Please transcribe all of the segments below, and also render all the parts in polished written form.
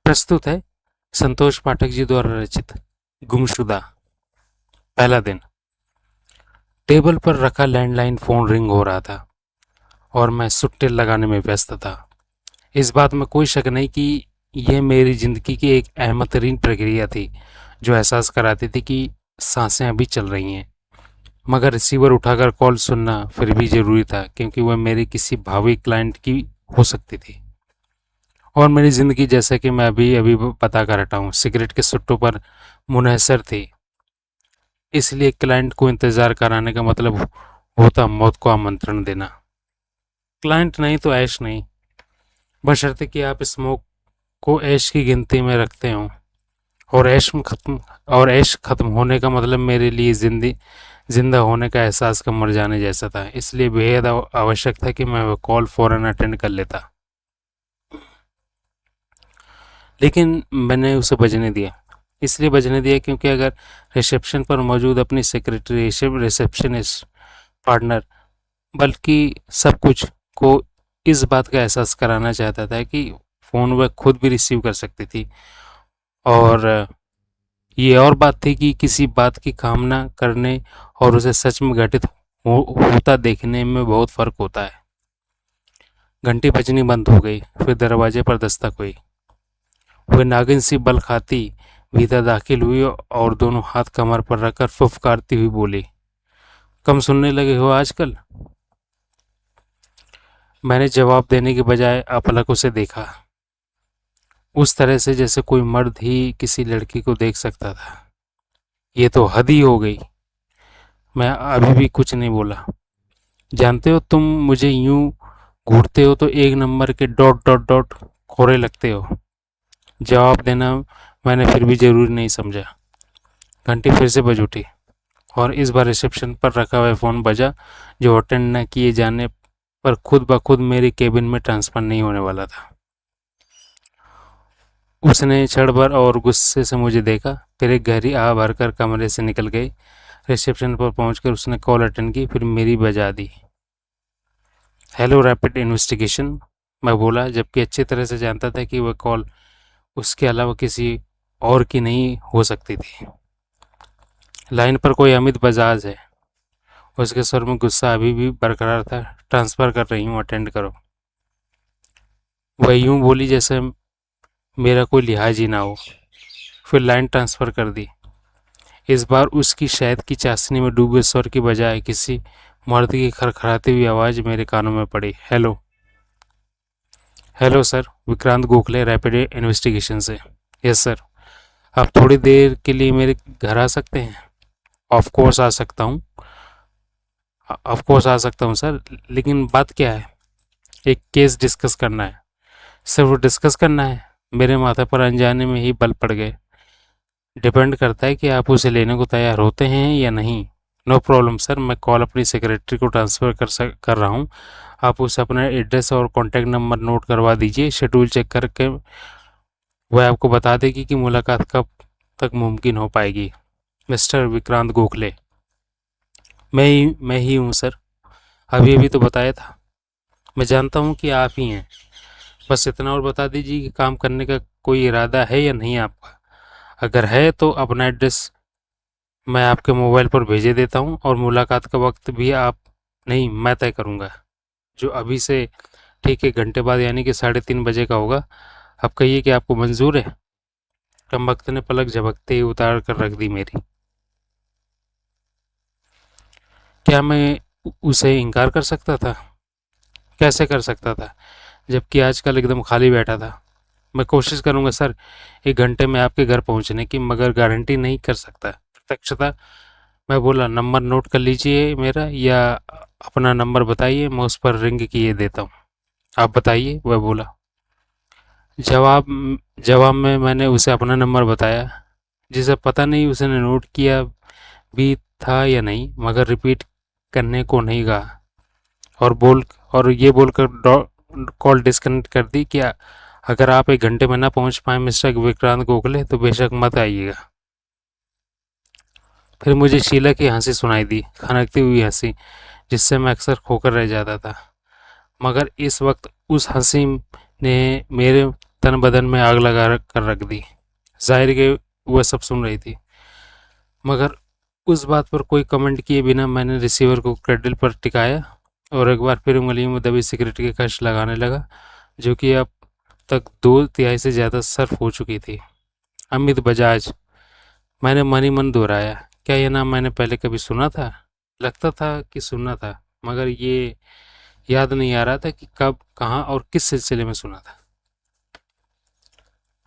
प्रस्तुत है संतोष पाठक जी द्वारा रचित गुमशुदा। पहला दिन। टेबल पर रखा लैंडलाइन फोन रिंग हो रहा था और मैं सुट्टे लगाने में व्यस्त था। इस बात में कोई शक नहीं कि यह मेरी जिंदगी की एक अहम तरीन प्रक्रिया थी जो एहसास कराती थी कि सांसें अभी चल रही हैं। मगर रिसीवर उठाकर कॉल सुनना फिर भी जरूरी था क्योंकि वह मेरे किसी भावी क्लाइंट की हो सकती थी और मेरी ज़िंदगी, जैसा कि मैं अभी अभी बता कर हटा हूँ, सिगरेट के सुट्टों पर मुनहसर थी। इसलिए क्लाइंट को इंतज़ार कराने का मतलब होता मौत को आमंत्रण देना। क्लाइंट नहीं तो ऐश नहीं, बशर्ते कि आप स्मोक को ऐश की गिनती में रखते हो। और ऐश खत्म होने का मतलब मेरे लिए जिंदा होने का एहसास का मर जाने जैसा था। इसलिए बेहद आवश्यक था कि मैं वह कॉल फ़ौरन अटेंड कर लेता, लेकिन मैंने उसे बजने दिया। इसलिए बजने दिया क्योंकि अगर रिसेप्शन पर मौजूद अपनी सेक्रेटरी, रिसेप्शनिस्ट, पार्टनर, बल्कि सब कुछ को इस बात का एहसास कराना चाहता था कि फ़ोन वह खुद भी रिसीव कर सकती थी। और ये और बात थी कि किसी बात की कामना करने और उसे सच में घटित होता देखने में बहुत फ़र्क होता है। घंटी बजनी बंद हो गई। फिर दरवाजे पर दस्तक हुई। वह नागिन सी बल खाती भीतर दाखिल हुई और दोनों हाथ कमर पर रखकर फुफकारती हुई बोली, कम सुनने लगे हो आजकल? मैंने जवाब देने के बजाय अपलक उसे देखा, उस तरह से जैसे कोई मर्द ही किसी लड़की को देख सकता था। ये तो हद ही हो गई। मैं अभी भी कुछ नहीं बोला। जानते हो, तुम मुझे यूं घूरते हो तो एक नंबर के डॉट डॉट डॉट खोरे लगते हो। जवाब देना मैंने फिर भी जरूरी नहीं समझा। घंटी फिर से बज उठी और इस बार रिसेप्शन पर रखा हुआ फ़ोन बजा, जो अटेंड न किए जाने पर खुद ब खुद मेरे केबिन में ट्रांसफ़र नहीं होने वाला था। उसने क्षण भर और गुस्से से मुझे देखा, फिर एक गहरी आह भरकर कमरे से निकल गई। रिसेप्शन पर पहुंचकर उसने कॉल अटेंड की, फिर मेरी बजा दी। हेलो रैपिड इन्वेस्टिगेशन, मैं बोला, जबकि अच्छी तरह से जानता था कि वह कॉल उसके अलावा किसी और की नहीं हो सकती थी। लाइन पर कोई अमित बजाज है। उसके स्वर में गुस्सा अभी भी बरकरार था। ट्रांसफ़र कर रही हूँ, अटेंड करो। वह यूं बोली जैसे मेरा कोई लिहाज ही ना हो। फिर लाइन ट्रांसफ़र कर दी। इस बार उसकी शहद की चाशनी में डूबे स्वर की बजाय किसी मर्द की खरखराती हुई आवाज़ मेरे कानों में पड़ी। Hello. Hello sir, Vikrant Gokhale, rapid investigation से। Yes sir. आप थोड़ी देर के लिए मेरे घर आ सकते हैं? ऑफ कोर्स आ सकता हूँ। ऑफ कोर्स आ सकता हूँ सर, लेकिन बात क्या है? एक केस डिस्कस करना है। सिर्फ डिस्कस करना है? मेरे माथा पर अनजाने में ही बल पड़ गए। डिपेंड करता है कि आप उसे लेने को तैयार होते हैं या नहीं। नो प्रॉब्लम सर, मैं कॉल अपनी सेक्रेटरी को ट्रांसफ़र कर रहा हूँ। आप उसे अपना एड्रेस और कॉन्टैक्ट नंबर नोट करवा दीजिए। शेड्यूल चेक करके वह आपको बता देगी कि मुलाकात कब तक मुमकिन हो पाएगी। मिस्टर विक्रांत गोखले। मैं ही हूँ सर। अभी अभी तो बताया था। मैं जानता हूँ कि आप ही हैं। बस इतना और बता दीजिए कि काम करने का कोई इरादा है या नहीं आपका। अगर है तो अपना एड्रेस मैं आपके मोबाइल पर भेजे देता हूँ और मुलाकात का वक्त भी आप नहीं, मैं तय करूँगा, जो अभी से ठीक 1 घंटे बाद यानी कि 3:30 बजे का होगा। आप कहिए कि आपको मंजूर है? कमबख्त ने पलक झपकते ही उतार कर रख दी मेरी। क्या मैं उसे इनकार कर सकता था? कैसे कर सकता था, जबकि आजकल एकदम खाली बैठा था। मैं कोशिश करूंगा सर 1 घंटे में आपके घर पहुंचने की, मगर गारंटी नहीं कर सकता। प्रत्यक्षता। मैं बोला, नंबर नोट कर लीजिए मेरा, या अपना नंबर बताइए, मैं उस पर रिंग किए देता हूँ। आप बताइए, वह बोला। जवाब जवाब में मैंने उसे अपना नंबर बताया, जिसे पता नहीं उसने नोट किया भी था या नहीं, मगर रिपीट करने को नहीं कहा और ये बोलकर कॉल डिस्कनेक्ट कर दी कि अगर आप 1 घंटे में ना पहुंच पाए मिस्टर विक्रांत गोखले तो बेशक मत आइएगा। फिर मुझे शीला की हंसी सुनाई दी, खनकती हुई हंसी, जिससे मैं अक्सर खोकर रह जाता था। मगर इस वक्त उस हंसी ने मेरे तन बदन में आग लगा कर रख दी। जाहिर के वह सब सुन रही थी, मगर उस बात पर कोई कमेंट किए बिना मैंने रिसीवर को क्रैडल पर टिकाया और एक बार फिर उंगलियों में दबी सिगरेट के कश लगाने लगा, जो कि अब तक 2/3 से ज़्यादा सर्फ हो चुकी थी। अमित बजाज, मैंने मन ही मन दोहराया। क्या यह नाम मैंने पहले कभी सुना था? लगता था कि सुना था, मगर ये याद नहीं आ रहा था कि कब, कहाँ और किस सिलसिले में सुना था।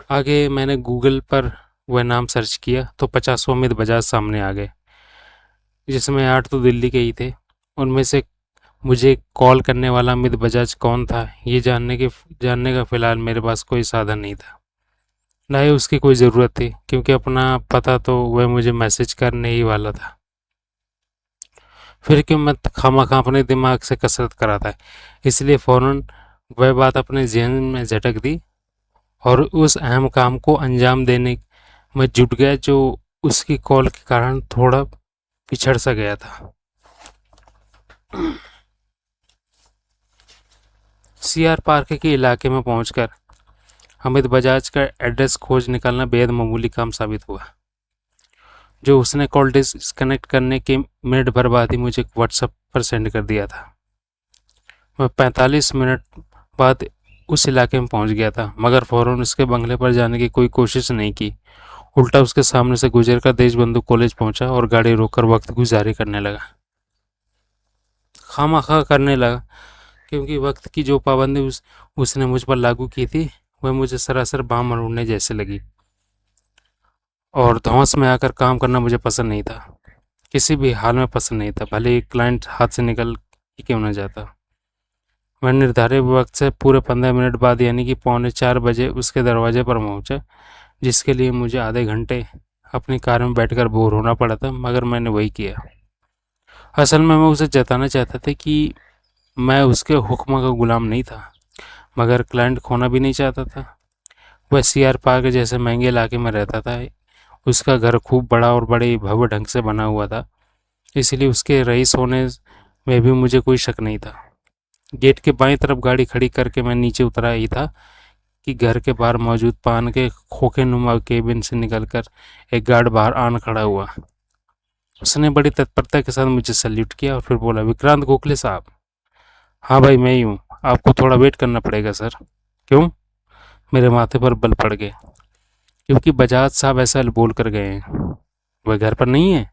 आगे मैंने गूगल पर वह नाम सर्च किया तो 50 अमित बजाज सामने आ गए, जिसमें 8 तो दिल्ली के ही थे। उनमें से मुझे कॉल करने वाला अमित बजाज कौन था, ये जानने का फ़िलहाल मेरे पास कोई साधन नहीं था, ना ही उसकी कोई ज़रूरत थी, क्योंकि अपना पता तो वह मुझे मैसेज करने ही वाला था। फिर क्यों मैं खामखा अपने दिमाग से कसरत कराता है। इसलिए फ़ौरन वह बात अपने ज़हन में झटक दी और उस अहम काम को अंजाम देने में जुट गया, जो उसकी कॉल के कारण थोड़ा पिछड़ सा गया था। सीआर पार्क के इलाके में पहुंचकर अमित बजाज का एड्रेस खोज निकालना बेहद मामूली काम साबित हुआ। जो उसने कॉल डिस्कनेक्ट करने के मिनट भर बाद ही मुझे व्हाट्सएप पर सेंड कर दिया था। मैं 45 मिनट बाद उस इलाके में पहुंच गया था, मगर फ़ौरन उसके बंगले पर जाने की कोई कोशिश नहीं की। उल्टा उसके सामने से गुजरकर देशबंधु कॉलेज पहुंचा और गाड़ी रोककर वक्त गुजारी करने लगा। खामखा करने लगा, क्योंकि वक्त की जो पाबंदी उसने मुझ पर लागू की थी, वह मुझे सरासर बाम मरोड़ने जैसे लगी और धौंस में आकर काम करना मुझे पसंद नहीं था। किसी भी हाल में पसंद नहीं था, भले ही क्लाइंट हाथ से निकल ही क्यों न जाता। मैं निर्धारित वक्त से पूरे 15 मिनट बाद यानी कि 3:45 बजे उसके दरवाजे पर पहुंचा, जिसके लिए मुझे आधे घंटे अपनी कार में बैठकर बोर होना पड़ा था, मगर मैंने वही किया। असल में मैं उसे जताना चाहता था कि मैं उसके हुक्म का गुलाम नहीं था, मगर क्लाइंट खोना भी नहीं चाहता था। वह सीआर पार्क जैसे महंगे इलाके में रहता था। उसका घर खूब बड़ा और बड़े भव्य ढंग से बना हुआ था, इसलिए उसके रईस होने में भी मुझे कोई शक नहीं था। गेट के बाईं तरफ गाड़ी खड़ी करके मैं नीचे उतरा ही था कि घर के बाहर मौजूद पान के खोखे नुमा केबिन से निकलकर एक गार्ड बाहर आन खड़ा हुआ। उसने बड़ी तत्परता के साथ मुझे सल्यूट किया और फिर बोला, विक्रांत गोखले साहब। हाँ भाई, मैं ही हूँ। आपको थोड़ा वेट करना पड़ेगा सर। क्यों? मेरे माथे पर बल पड़ गए। क्योंकि बजाज साहब ऐसा बोल कर गए हैं। वह घर पर नहीं है?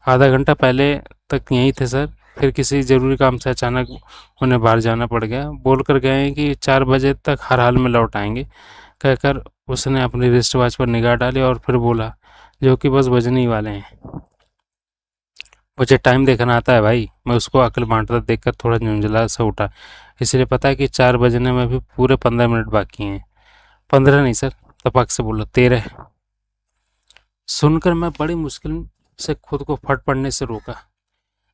आधा घंटा पहले तक यहीं थे सर, फिर किसी ज़रूरी काम से अचानक उन्हें बाहर जाना पड़ गया। बोल कर गए हैं कि 4 बजे तक हर हाल में लौट आएंगे। कहकर उसने अपनी रिस्ट वॉच पर निगाह डाली और फिर बोला, जो कि बस बजने ही वाले हैं। मुझे टाइम देखना आता है भाई। मैं उसको अकल बांटता देखकर थोड़ा झुंझला सा उठा। इसलिए पता है कि 4 बजने में भी पूरे 15 मिनट बाकी हैं। 15 नहीं सर, तपाक से बोला, 13। सुनकर मैं बड़ी मुश्किल से खुद को फट पड़ने से रोका।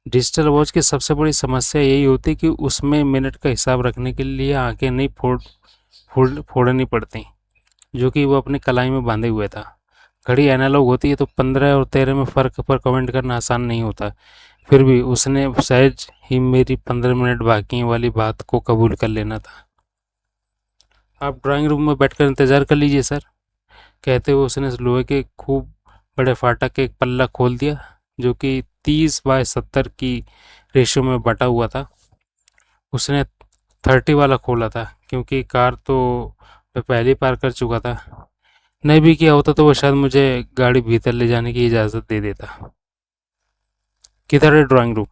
डिजिटल वॉच की सबसे बड़ी समस्या यही होती कि उसमें मिनट का हिसाब रखने के लिए आंखें नहीं फोड़नी पड़ती, जो कि वो अपनी कलाई में बांधे हुए था। घड़ी एनालॉग होती है तो 15 और 13 में फ़र्क पर कमेंट करना आसान नहीं होता। फिर भी उसने सहज ही मेरी 15 मिनट बाकी वाली बात को कबूल कर लेना था। आप ड्राइंग रूम में बैठकर इंतज़ार कर लीजिए सर, कहते हुए उसने लोहे के खूब बड़े फाटक के एक पल्ला खोल दिया, जो कि 30/70 की रेशियो में बटा हुआ था। उसने 30 वाला खोला था, क्योंकि कार तो मैं पहले ही पार कर चुका था। नहीं भी किया होता तो वो शायद मुझे गाड़ी भीतर ले जाने की इजाज़त दे देता। किधर है ड्राइंग रूम?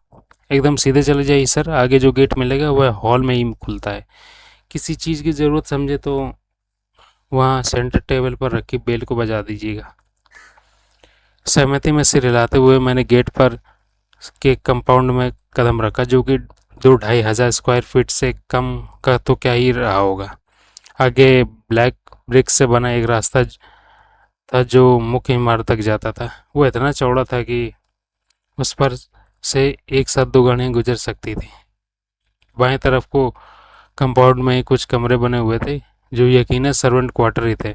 एकदम सीधे चले जाइए सर, आगे जो गेट मिलेगा वह हॉल में ही खुलता है। किसी चीज़ की ज़रूरत समझे तो वहाँ सेंटर टेबल पर रखी बेल को बजा दीजिएगा। सहमति में सिर हिलाते हुए मैंने गेट पर के कंपाउंड में कदम रखा, जो कि 2-2.5 हज़ार स्क्वायर फीट से कम का तो क्या ही रहा होगा। आगे ब्लैक ब्रिक से बना एक रास्ता था जो मुख्य इमारत तक जाता था। वो इतना चौड़ा था कि उस पर से एक साथ 2 गाड़ियाँ गुजर सकती थी। बाएं तरफ को कंपाउंड में कुछ कमरे बने हुए थे, जो यकीनन सर्वेंट क्वार्टर ही थे,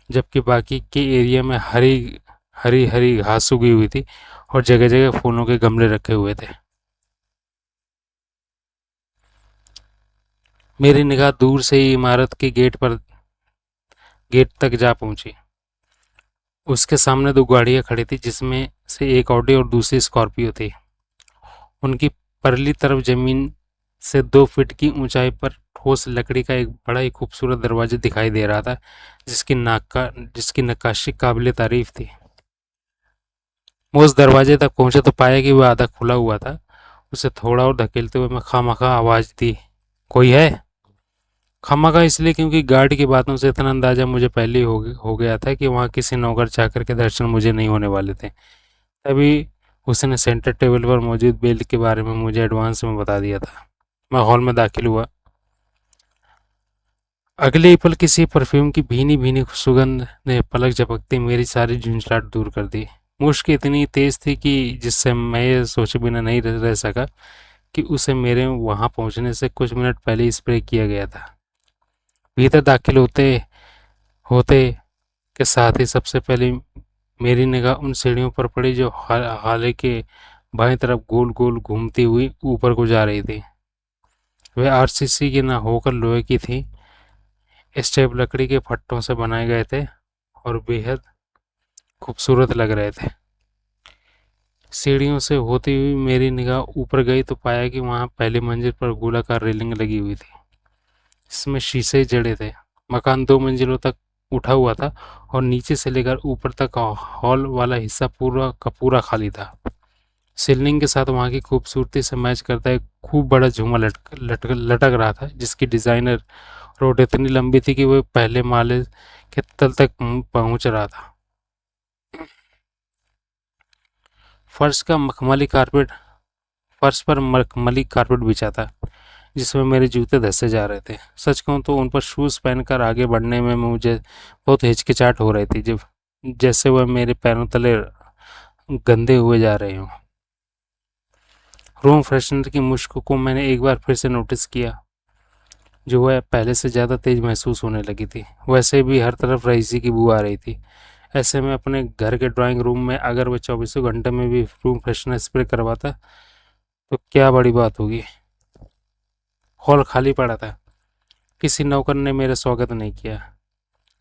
जबकि बाकी के एरिया में हरी हरी हरी घास उगी हुई थी और जगह जगह फूलों के गमले रखे हुए थे। मेरी निगाह दूर से ही इमारत के गेट तक जा पहुंची। उसके सामने दो गाड़ियां खड़ी थी, जिसमें से एक ऑडी और दूसरी स्कॉर्पियो थी। उनकी परली तरफ जमीन से 2 फीट की ऊंचाई पर ठोस लकड़ी का एक बड़ा ही खूबसूरत दरवाजा दिखाई दे रहा था, जिसकी नक्काशी काबिल तारीफ थी। मैं उस दरवाजे तक पहुंचा तो पाया कि वह आधा खुला हुआ था। उसे थोड़ा और धकेलते हुए मैं खामखा आवाज दी, कोई है? खामखा इसलिए क्योंकि गार्ड की बातों से इतना अंदाजा मुझे पहले ही हो गया था कि वहाँ किसी नौकर चाकर के दर्शन मुझे नहीं होने वाले थे। तभी उसने सेंटर टेबल पर मौजूद बेल्ट के बारे में मुझे एडवांस में बता दिया था। मैं हॉल में दाखिल हुआ। अगले ही पल किसी परफ्यूम की भीनी भीनी सुगंध ने पलक झपकते मेरी सारी झुंझलाहट दूर कर दी। मुश्क इतनी तेज थी कि जिससे मैं ये सोचे बिना नहीं रह सका कि उसे मेरे वहां पहुंचने से कुछ मिनट पहले ही स्प्रे किया गया था। भीतर दाखिल होते होते के साथ ही सबसे पहले मेरी निगाह उन सीढ़ियों पर पड़ी जो हाले के बाएं तरफ गोल गोल घूमती हुई ऊपर को जा रही थी। वे आरसीसी की न होकर लोहे की थी। स्टेप लकड़ी के फट्टों से बनाए गए थे और बेहद खूबसूरत लग रहे थे। सीढ़ियों से होती हुई मेरी निगाह ऊपर गई तो पाया कि वहां पहली मंजिल पर गोलाकार रेलिंग लगी हुई थी। इसमें शीशे जड़े थे। मकान 2 मंजिलों तक उठा हुआ था और नीचे से लेकर ऊपर तक हॉल वाला हिस्सा पूरा का पूरा खाली था। सीलिंग के साथ वहां की खूबसूरती से मैच करता एक खूब बड़ा झूमर लटक रहा था, जिसकी डिजाइनर रोड इतनी लंबी थी कि वह पहले माले के तल तक पहुंच रहा था। फर्श का मखमली कारपेट फर्श पर मखमली कारपेट बिछा था, जिसमें मेरे जूते धंसे जा रहे थे। सच कहूं तो उन पर शूज़ पहनकर आगे बढ़ने में मुझे बहुत हिचकिचाहट हो रही थी, जब जैसे वह मेरे पैरों तले गंदे हुए जा रहे हों। रूम फ्रेशनर की मुश्क को मैंने एक बार फिर से नोटिस किया, जो वह पहले से ज़्यादा तेज महसूस होने लगी थी। वैसे भी हर तरफ रईसी की बू आ रही थी। ऐसे में अपने घर के ड्राइंग रूम में अगर वह 24 घंटे में भी रूम फ्रेशनर स्प्रे करवाता तो क्या बड़ी बात होगी। हॉल खाली पड़ा था। किसी नौकर ने मेरा स्वागत नहीं किया।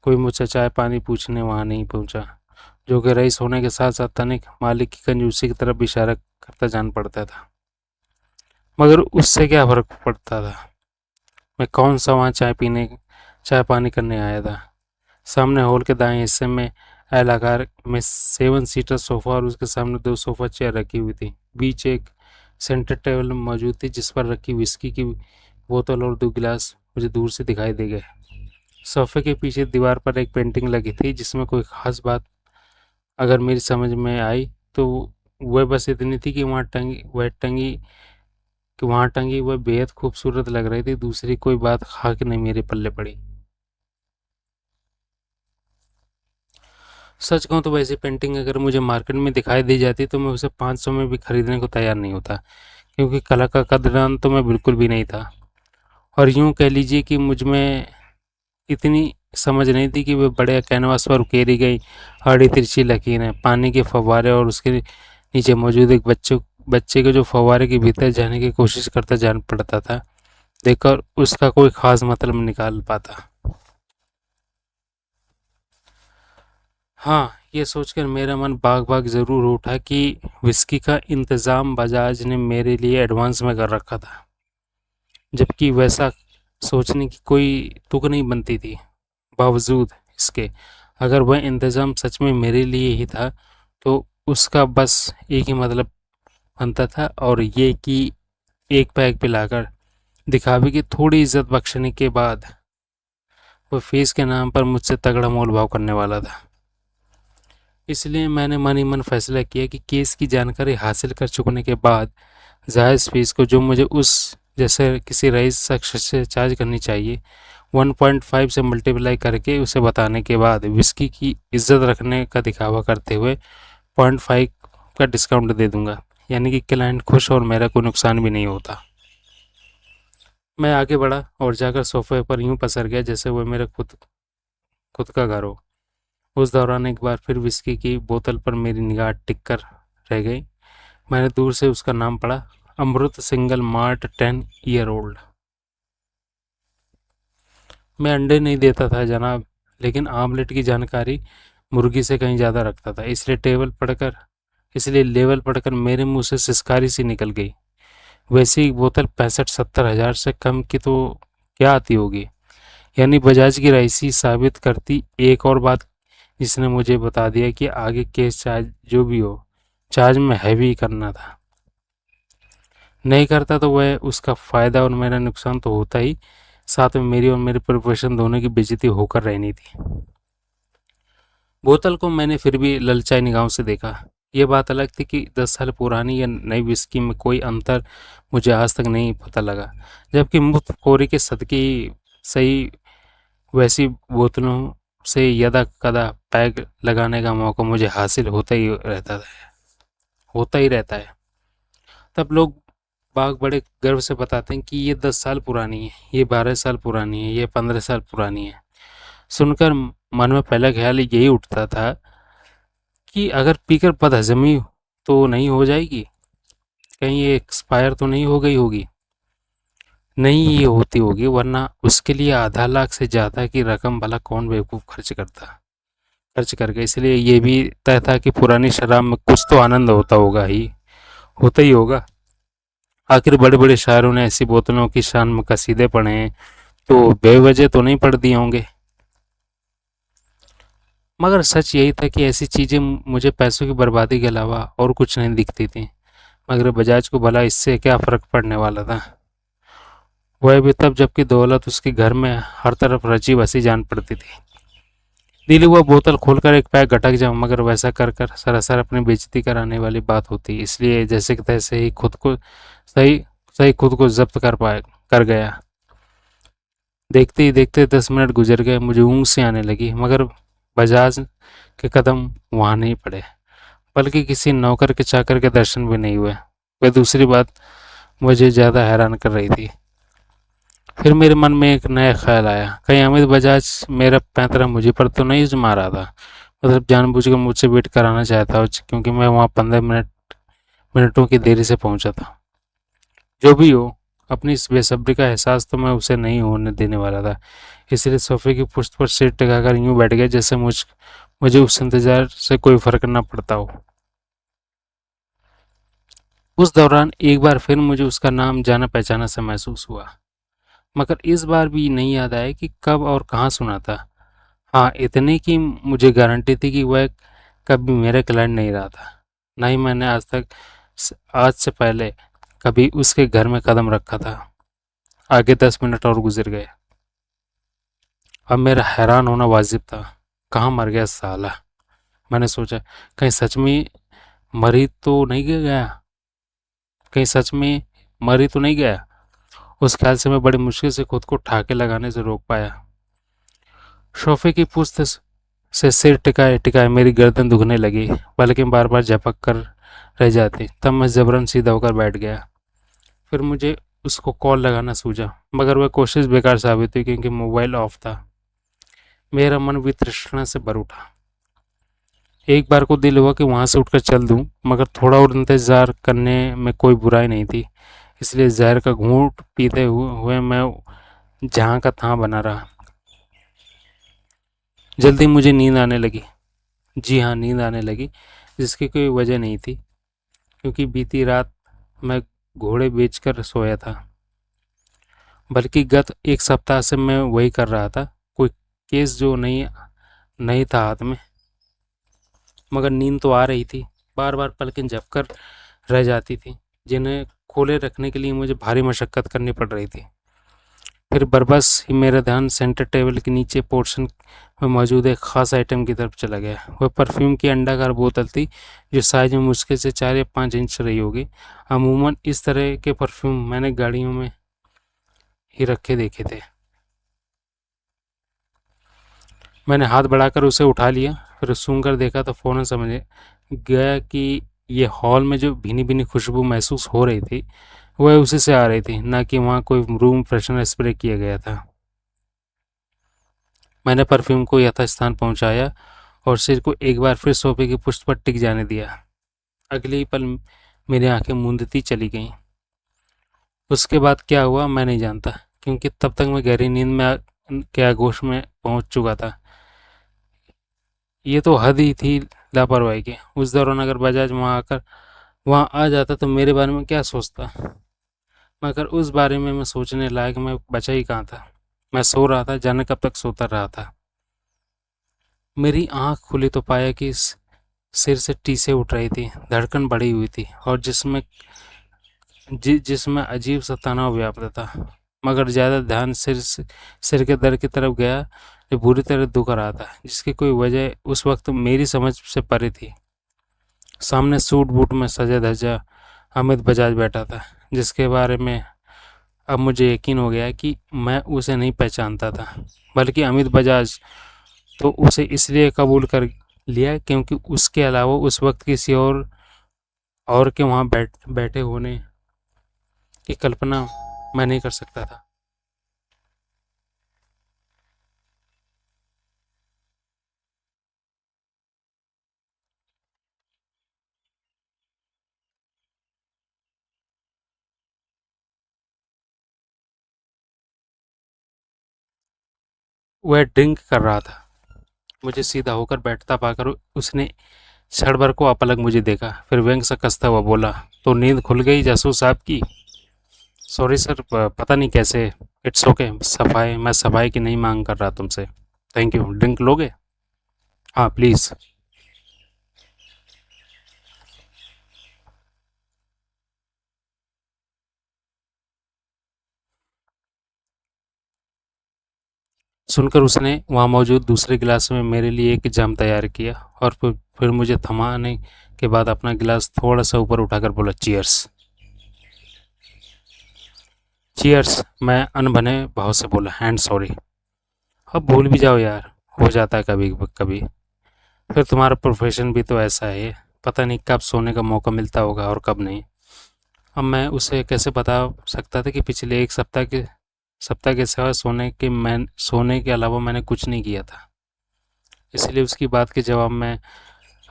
कोई मुझसे चाय पानी पूछने वहां नहीं पहुंचा, जो कि रईस होने के साथ साथ तनिक मालिक की कंजूसी की तरफ इशारा करता जान पड़ता था। मगर उससे क्या फर्क पड़ता था? मैं कौन सा वहाँ चाय पानी करने आया था। सामने हॉल के दाएं हिस्से में एल आकार में 7 सीटर सोफा और उसके सामने 2 सोफा चेयर रखी हुई थी। बीच एक सेंटर टेबल मौजूद थी, जिस पर रखी विस्की की बोतल और 2 गिलास मुझे दूर से दिखाई दे गए। सोफे के पीछे दीवार पर एक पेंटिंग लगी थी, जिसमें कोई खास बात अगर मेरी समझ में आई तो वह बस इतनी थी कि वहाँ टंगी वह बेहद खूबसूरत लग रही थी। दूसरी कोई बात खास नहीं मेरे पल्ले पड़ी। सच कहूँ तो वैसी पेंटिंग अगर मुझे मार्केट में दिखाई दी जाती तो मैं उसे 500 में भी खरीदने को तैयार नहीं होता, क्योंकि कला का कदरान तो मैं बिल्कुल भी नहीं था। और यूं कह लीजिए कि मुझ में इतनी समझ नहीं थी कि वे बड़े कैनवास पर उकेरी गई आड़ी तिरछी लकीरें, पानी के फव्वारे और उसके नीचे मौजूद एक बच्चे को जो फव्वारे के भीतर जाने की कोशिश करता जान पड़ता था, देखकर उसका कोई खास मतलब निकाल पाता। हाँ, ये सोचकर मेरा मन बाग-बाग ज़रूर उठा कि विस्की का इंतज़ाम बजाज ने मेरे लिए एडवांस में कर रखा था, जबकि वैसा सोचने की कोई तुक नहीं बनती थी। बावजूद इसके, अगर वह इंतज़ाम सच में मेरे लिए ही था, तो उसका बस एक ही मतलब बनता था, और ये कि एक पैग पिलाकर दिखावे की थोड़ी इज्जत बख्शने के बाद वह फीस के नाम पर मुझसे तगड़ा मोल भाव करने वाला था। इसलिए मैंने मन ही मन फैसला किया कि केस की जानकारी हासिल कर चुकने के बाद जायज़ फीस को, जो मुझे उस जैसे किसी रईस शख्स से चार्ज करनी चाहिए, 1.5 से मल्टीप्लाई करके उसे बताने के बाद विस्की की इज्जत रखने का दिखावा करते हुए 0.5 का डिस्काउंट दे दूंगा, यानी कि क्लाइंट खुश और मेरा कोई नुकसान भी नहीं होता। मैं आगे बढ़ा और जाकर सोफे पर यूं पसर गया जैसे वह मेरा खुद खुद का घर हो। उस दौरान एक बार फिर विस्की की बोतल पर मेरी निगाह टिक कर रह गई। मैंने दूर से उसका नाम पढ़ा, अमृत सिंगल मार्ट 10 ईयर ओल्ड। मैं अंडे नहीं देता था जनाब, लेकिन आमलेट की जानकारी मुर्गी से कहीं ज़्यादा रखता था, इसलिए लेवल पढ़कर मेरे मुंह से सिसकारी सी निकल गई। वैसे ही बोतल 65-70 हज़ार से कम की तो क्या आती होगी। यानी बजाज की राइसी साबित करती एक और बात, जिसने मुझे बता दिया कि आगे केस चार्ज जो भी हो, चार्ज में हैवी करना था। नहीं करता तो वह उसका फ़ायदा और मेरा नुकसान तो होता ही, साथ में मेरी और मेरे प्रोफेशन दोनों की बेइज्जती होकर रहनी थी। बोतल को मैंने फिर भी ललचाई निगाहों से देखा। ये बात अलग थी कि 10 साल पुरानी या नई विस्की में कोई अंतर मुझे आज तक नहीं पता लगा, जबकि मुफ्तखोरी के सदक़े ही सही वैसी बोतलों से यदा कदा पैग लगाने का मौका मुझे हासिल होता ही रहता है। तब लोग बाग बड़े गर्व से बताते हैं कि ये 10 साल पुरानी है, ये 12 साल पुरानी है, ये 15 साल पुरानी है। सुनकर मन में पहला ख्याल यही उठता था कि अगर पीकर बदहजमी तो नहीं हो जाएगी, कहीं ये एक्सपायर तो नहीं हो गई होगी। नहीं ये होती होगी, वरना उसके लिए आधा लाख से ज़्यादा की रकम भला कौन बेवकूफ़ खर्च करके। इसलिए ये भी तय था कि पुरानी शराब में कुछ तो आनंद होता ही होगा। आखिर बड़े बड़े शायरों ने ऐसी बोतलों की शान में कसीदे पढ़े हैं, तो बेवजह तो नहीं पढ़ दिए होंगे। मगर सच यही था कि ऐसी चीज़ें मुझे पैसों की बर्बादी के अलावा और कुछ नहीं दिखती थी। मगर बजाज को भला इससे क्या फ़र्क पड़ने वाला था। वह भी तब जबकि दौलत उसके घर में हर तरफ रची बसी जान पड़ती थी। दिली हुआ बोतल खोलकर एक पैक गटक जाऊं, मगर वैसा कर कर सरासर अपनी बेइज्जती कराने वाली बात होती, इसलिए जैसे कि तैसे ही सही सही खुद को जब्त कर गया। देखते ही देखते 10 मिनट गुजर गए। मुझे ऊँघ सी आने लगी, मगर बजाज के कदम वहाँ नहीं पड़े, बल्कि किसी नौकर के चाकर के दर्शन भी नहीं हुए। वह दूसरी बात मुझे ज़्यादा हैरान कर रही थी। फिर मेरे मन में एक नया ख्याल आया, कहीं अमित बजाज मेरा पैंतरा मुझे पर तो नहीं जमा रहा था। मतलब जानबूझकर मुझसे वेट कराना चाहता हो, क्योंकि मैं वहाँ 15 मिनटों की देरी से पहुंचा था। जो भी हो, अपनी इस बेसब्री का एहसास तो मैं उसे नहीं होने देने वाला था। इसलिए सोफे की पुश्त पर सिर टिकाकर यूं बैठ गया जैसे मुझे उस इंतजार से कोई फर्क न पड़ता हो। उस दौरान एक बार फिर मुझे उसका नाम जाना पहचाना सा महसूस हुआ, मगर इस बार भी नहीं याद आया कि कब और कहाँ सुना था। हाँ, इतने की मुझे गारंटी थी कि वह कभी मेरा क्लाइंट नहीं रहा था। ना ही मैंने आज से पहले कभी उसके घर में कदम रखा था। आगे 10 मिनट और गुजर गए। अब मेरा हैरान होना वाजिब था। कहाँ मर गया साला, मैंने सोचा। कहीं सच में मरी तो नहीं गया कहीं सच में मरी तो नहीं गया। उस ख्याल से मैं बड़ी मुश्किल से खुद को ठाके लगाने से रोक पाया। सोफे की पुश्त से सिर टिकाए टिकाए मेरी गर्दन दुखने लगी, बल्कि बार बार झपक कर रह जाती। तब मैं जबरन सीधा होकर बैठ गया। फिर मुझे उसको कॉल लगाना सूझा, मगर वह कोशिश बेकार साबित हुई, क्योंकि मोबाइल ऑफ था। मेरा मन भी तृष्णा से भर उठा। एक बार को दिल हुआ कि वहां से उठकर चल दूं, मगर थोड़ा और इंतजार करने में कोई बुराई नहीं थी। इसलिए जहर का घूंट पीते हुए मैं जहां का तहां बना रहा। जल्दी मुझे नींद आने लगी। जी हाँ, नींद आने लगी, जिसकी कोई वजह नहीं थी, क्योंकि बीती रात मैं घोड़े बेचकर सोया था। बल्कि गत एक सप्ताह से मैं वही कर रहा था। कोई केस जो नहीं था हाथ में, मगर नींद तो आ रही थी। बार बार पलकें झपकर रह जाती थी, जिन्हें खोले रखने के लिए मुझे भारी मशक्कत करनी पड़ रही थी। फिर बरबस ही मेरा ध्यान सेंटर टेबल के नीचे पोर्शन में मौजूद एक ख़ास आइटम की तरफ चला गया। वह परफ्यूम की अंडाकार बोतल थी, जो साइज में मुश्किल से 4 या 5 इंच रही होगी। अमूमन इस तरह के परफ्यूम मैंने गाड़ियों में ही रखे देखे थे। मैंने हाथ बढ़ाकर उसे उठा लिया, फिर सूंघ कर देखा तो फ़ौरन समझ गया कि ये हॉल में जो भीनी भीनी खुशबू महसूस हो रही थी, वह उसी से आ रही थी, ना कि वहाँ कोई रूम फ्रेशनर स्प्रे किया गया था। मैंने परफ्यूम को यथास्थान पहुंचाया और सिर को एक बार फिर सोफे की पुश्त पर टिक जाने दिया। अगले ही पल मेरी आंखें मूंदती चली गईं। उसके बाद क्या हुआ मैं नहीं जानता, क्योंकि तब तक मैं गहरी नींद में के आगोश में पहुंच चुका था। ये तो हद ही थी लापरवाही की। उस दौरान अगर बजाज वहां आ जाता तो मेरे बारे में क्या सोचता, मगर उस बारे में मैं सोचने लायक मैं बचा ही कहाँ था। मैं सो रहा था, जाने कब तक सोता रहा था। मेरी आंख खुली तो पाया कि सिर से टीसें उठ रही थी, धड़कन बढ़ी हुई थी और जिसमें अजीब सा तनाव व्याप्त था। मगर ज़्यादा ध्यान सिर के दर्द की तरफ गया जो बुरी तरह दुख रहा था, जिसकी कोई वजह उस वक्त मेरी समझ से परे थी। सामने सूट बूट में सजा धजा अमित बजाज बैठा था, जिसके बारे में अब मुझे यकीन हो गया कि मैं उसे नहीं पहचानता था, बल्कि अमित बजाज तो उसे इसलिए कबूल कर लिया क्योंकि उसके अलावा उस वक्त किसी और के वहाँ बैठे होने की कल्पना मैं नहीं कर सकता था। वह ड्रिंक कर रहा था। मुझे सीधा होकर बैठता पाकर उसने क्षण भर को अपलक मुझे देखा, फिर व्यंग सा कसता हुआ बोला, तो नींद खुल गई जासूस साहब की? सॉरी सर, पता नहीं कैसे। It's okay. मैं सफाई की नहीं मांग कर रहा तुमसे। Thank you. ड्रिंक लोगे? हाँ प्लीज़। सुनकर उसने वहाँ मौजूद दूसरे गिलास में मेरे लिए एक जाम तैयार किया और फिर मुझे थमाने के बाद अपना गिलास थोड़ा सा ऊपर उठाकर बोला, चीयर्स। चीयर्स, मैं अनबने भाव से बोला, एंड सॉरी। अब भूल भी जाओ यार, हो जाता है कभी कभी। फिर तुम्हारा प्रोफेशन भी तो ऐसा है, पता नहीं कब सोने का मौका मिलता होगा और कब नहीं। अब मैं उसे कैसे बता सकता था कि पिछले एक सप्ताह के सिवा सोने के अलावा मैंने कुछ नहीं किया था। इसलिए उसकी बात के जवाब में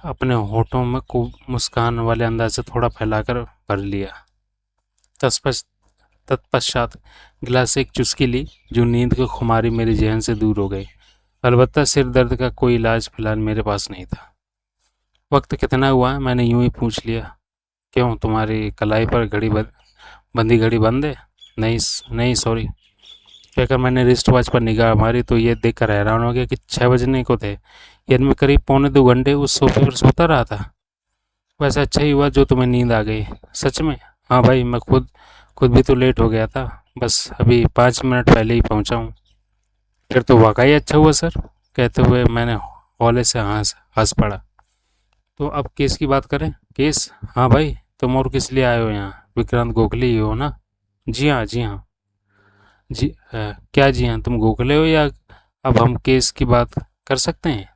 अपने होठों में को मुस्कान वाले अंदाज से थोड़ा फैलाकर भर लिया। तत्पश्चात तत्पश्चात गिलास से एक चुस्की ली, जो नींद की खुमारी मेरे जहन से दूर हो गई। अलबत्ता सिर दर्द का कोई इलाज फिलहाल मेरे पास नहीं था। वक्त कितना हुआ है? मैंने यूं ही पूछ लिया। क्यों, तुम्हारी कलाई पर बंदी घड़ी बंद है? नहीं नहीं सॉरी। कहकर मैंने रिस्ट वॉच पर निगाह मारी तो ये देखकर हैरान हो गया कि 6 बजने को थे, यानी मैं करीब पौने 2 घंटे उस सोफे पर सोता रहा था। वैसे अच्छा ही हुआ जो तुम्हें नींद आ गई। सच में? हाँ भाई, मैं खुद भी तो लेट हो गया था, बस अभी 5 मिनट पहले ही पहुंचा हूँ। फिर तो वाकई अच्छा हुआ सर। कहते हुए मैंने हौले से हंस हंस पड़ा। तो अब केस की बात करें। केस? हाँ भाई, तुम और किस लिए आए हो यहाँ? विक्रांत गोखले ही हो ना? जी हाँ, जी हाँ। क्या जी हाँ, तुम गोखले हो या? अब हम केस की बात कर सकते हैं?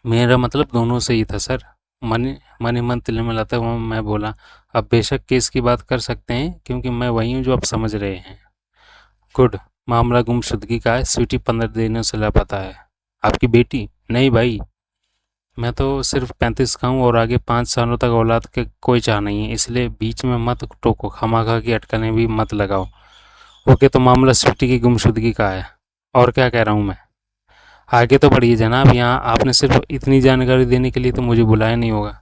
मेरा मतलब दोनों से ही था सर। मन ही मन तिलमिलाते हुए मैं बोला, अब बेशक केस की बात कर सकते हैं क्योंकि मैं वही हूँ जो आप समझ रहे हैं। गुड। मामला गुमशुदगी का है। स्वीटी 15 दिनों से लापता है। आपकी बेटी? नहीं भाई, मैं तो सिर्फ 35 का हूँ और आगे 5 सालों तक औलाद के कोई चाह नहीं है, इसलिए बीच में मत टोको, खामखा की अटकलें भी मत लगाओ। ओके, तो मामला स्वीटी की गुमशुदगी का है। और क्या कह रहा हूँ मैं? आगे तो बढ़िए जनाब, यहाँ आपने सिर्फ इतनी जानकारी देने के लिए तो मुझे बुलाया नहीं होगा।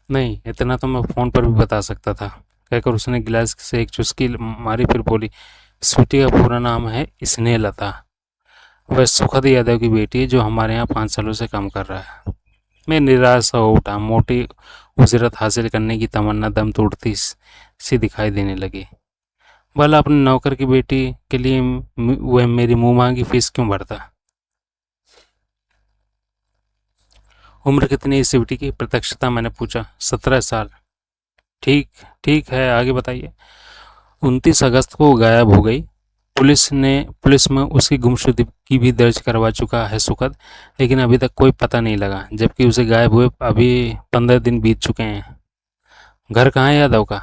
नहीं, इतना तो मैं फ़ोन पर भी बता सकता था। कहकर उसने गिलास से एक चुस्की मारी, फिर बोली, स्वीटी का पूरा नाम है स्नेहलता। वह सुखद यादव की बेटी है जो हमारे यहाँ 5 सालों से काम कर रहा है। मैं निराश हो उठा। मोटी उजरत हासिल करने की तमन्ना दम तोड़ती सी दिखाई देने लगी। भला अपने नौकर की बेटी के लिए वह मेरी मुंह मांगी फीस क्यों भरता? उम्र कितनी है इस युवती की? प्रत्यक्षता मैंने पूछा। 17 साल। ठीक ठीक है, आगे बताइए। 29 अगस्त को गायब हो गई। पुलिस में उसकी गुमशुदगी भी दर्ज करवा चुका है सुखद, लेकिन अभी तक कोई पता नहीं लगा, जबकि उसे गायब हुए अभी 15 दिन बीत चुके हैं। घर कहाँ है यादव का?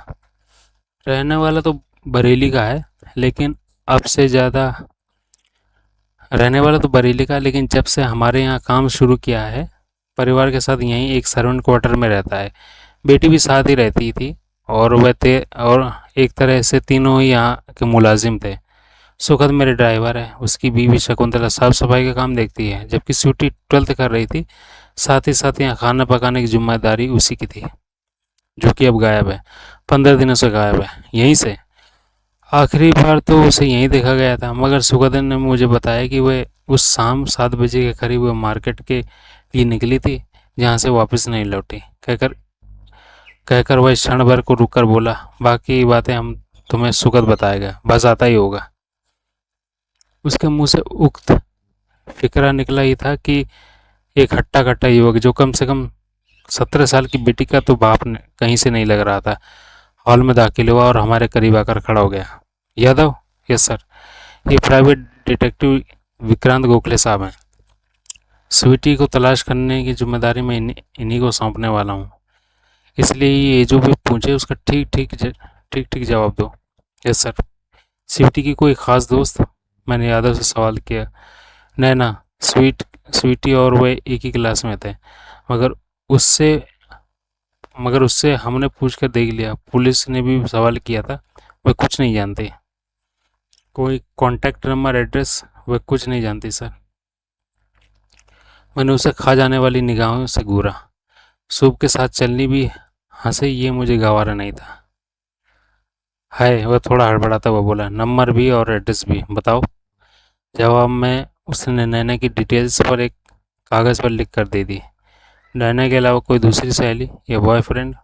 रहने वाला तो बरेली का है, लेकिन अब से ज़्यादा रहने वाला तो बरेली का, लेकिन जब से हमारे यहाँ काम शुरू किया है, परिवार के साथ यहीं एक सर्वेंट क्वार्टर में रहता है। बेटी भी साथ ही रहती थी और और एक तरह से तीनों ही यहाँ के मुलाजिम थे। सुखद मेरे ड्राइवर है, उसकी बीवी शकुंतला साफ सफाई का काम देखती है, जबकि स्वीटी 12th कर रही थी। साथ ही साथ यहाँ खाना पकाने की जिम्मेदारी उसी की थी, जो कि अब गायब है। 15 दिनों से गायब है, यहीं से। आखिरी बार तो उसे यहीं देखा गया था, मगर सुगंधन ने मुझे बताया कि वह उस शाम 7 बजे के करीब वह मार्केट के लिए निकली थी, जहाँ से वापस नहीं लौटी। कहकर कहकर वह क्षण भर को रुककर बोला, बाकी बातें हम तुम्हें सुगत बताएगा, बस आता ही होगा। उसके मुंह से उक्त फिक्रा निकला ही था कि एक हट्टा कट्टा युवक, जो कम से कम 17 साल की बेटी का तो बाप कहीं से नहीं लग रहा था, हॉल में दाखिल हुआ और हमारे करीब आकर खड़ा हो गया। यादव? Yes sir. ये प्राइवेट डिटेक्टिव विक्रांत गोखले साहब हैं। स्वीटी को तलाश करने की जिम्मेदारी मैं इन्हीं को सौंपने वाला हूँ, इसलिए ये जो भी पूछे उसका ठीक ठीक जवाब दो। Yes sir. स्वीटी की कोई ख़ास दोस्त? मैंने यादव से सवाल किया। नैना। स्वीटी और वह एक ही क्लास में थे, मगर उससे मगर उससे हमने पूछ कर देख लिया, पुलिस ने भी सवाल किया था, वह कुछ नहीं जानती। कोई कॉन्टैक्ट नंबर, एड्रेस? वह कुछ नहीं जानती सर। मैंने उसे खा जाने वाली निगाहों से घूरा। सूप के साथ चलनी भी हंसे, ये मुझे गवारा नहीं था। है, वह थोड़ा हड़बड़ाता हुआ बोला, नंबर भी और एड्रेस भी, बताओ। जवाब में उसने नैना की डिटेल्स पर एक कागज़ पर लिख कर दे दी। नैना के अलावा कोई दूसरी सहेली या बॉयफ्रेंड?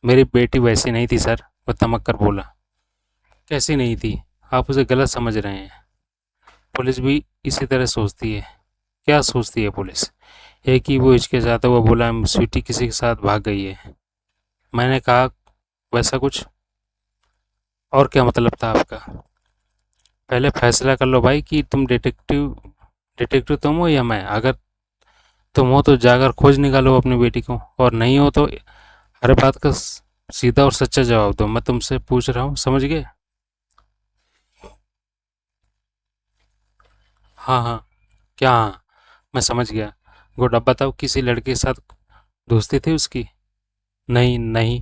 मेरी बेटी वैसी नहीं थी सर, वह तमक कर बोला। कैसी नहीं थी? आप उसे गलत समझ रहे हैं। पुलिस भी इसी तरह सोचती है। क्या सोचती है पुलिस? एक ही वो हिचकिचाता हुआ बोला, स्वीटी किसी के साथ भाग गई है। मैंने कहा, वैसा कुछ? और क्या मतलब था आपका? पहले फैसला कर लो भाई कि तुम डिटेक्टिव तुम हो या मैं। अगर तुम हो तो जाकर खोज निकालो अपनी बेटी को, और नहीं हो तो हर बात का सीधा और सच्चा जवाब दो। मैं तुमसे पूछ रहा हूँ, समझ गए? हाँ हाँ। क्या हाँ? मैं समझ गया। गुड। अब बताओ, किसी लड़के के साथ दोस्ती थी उसकी? नहीं नहीं,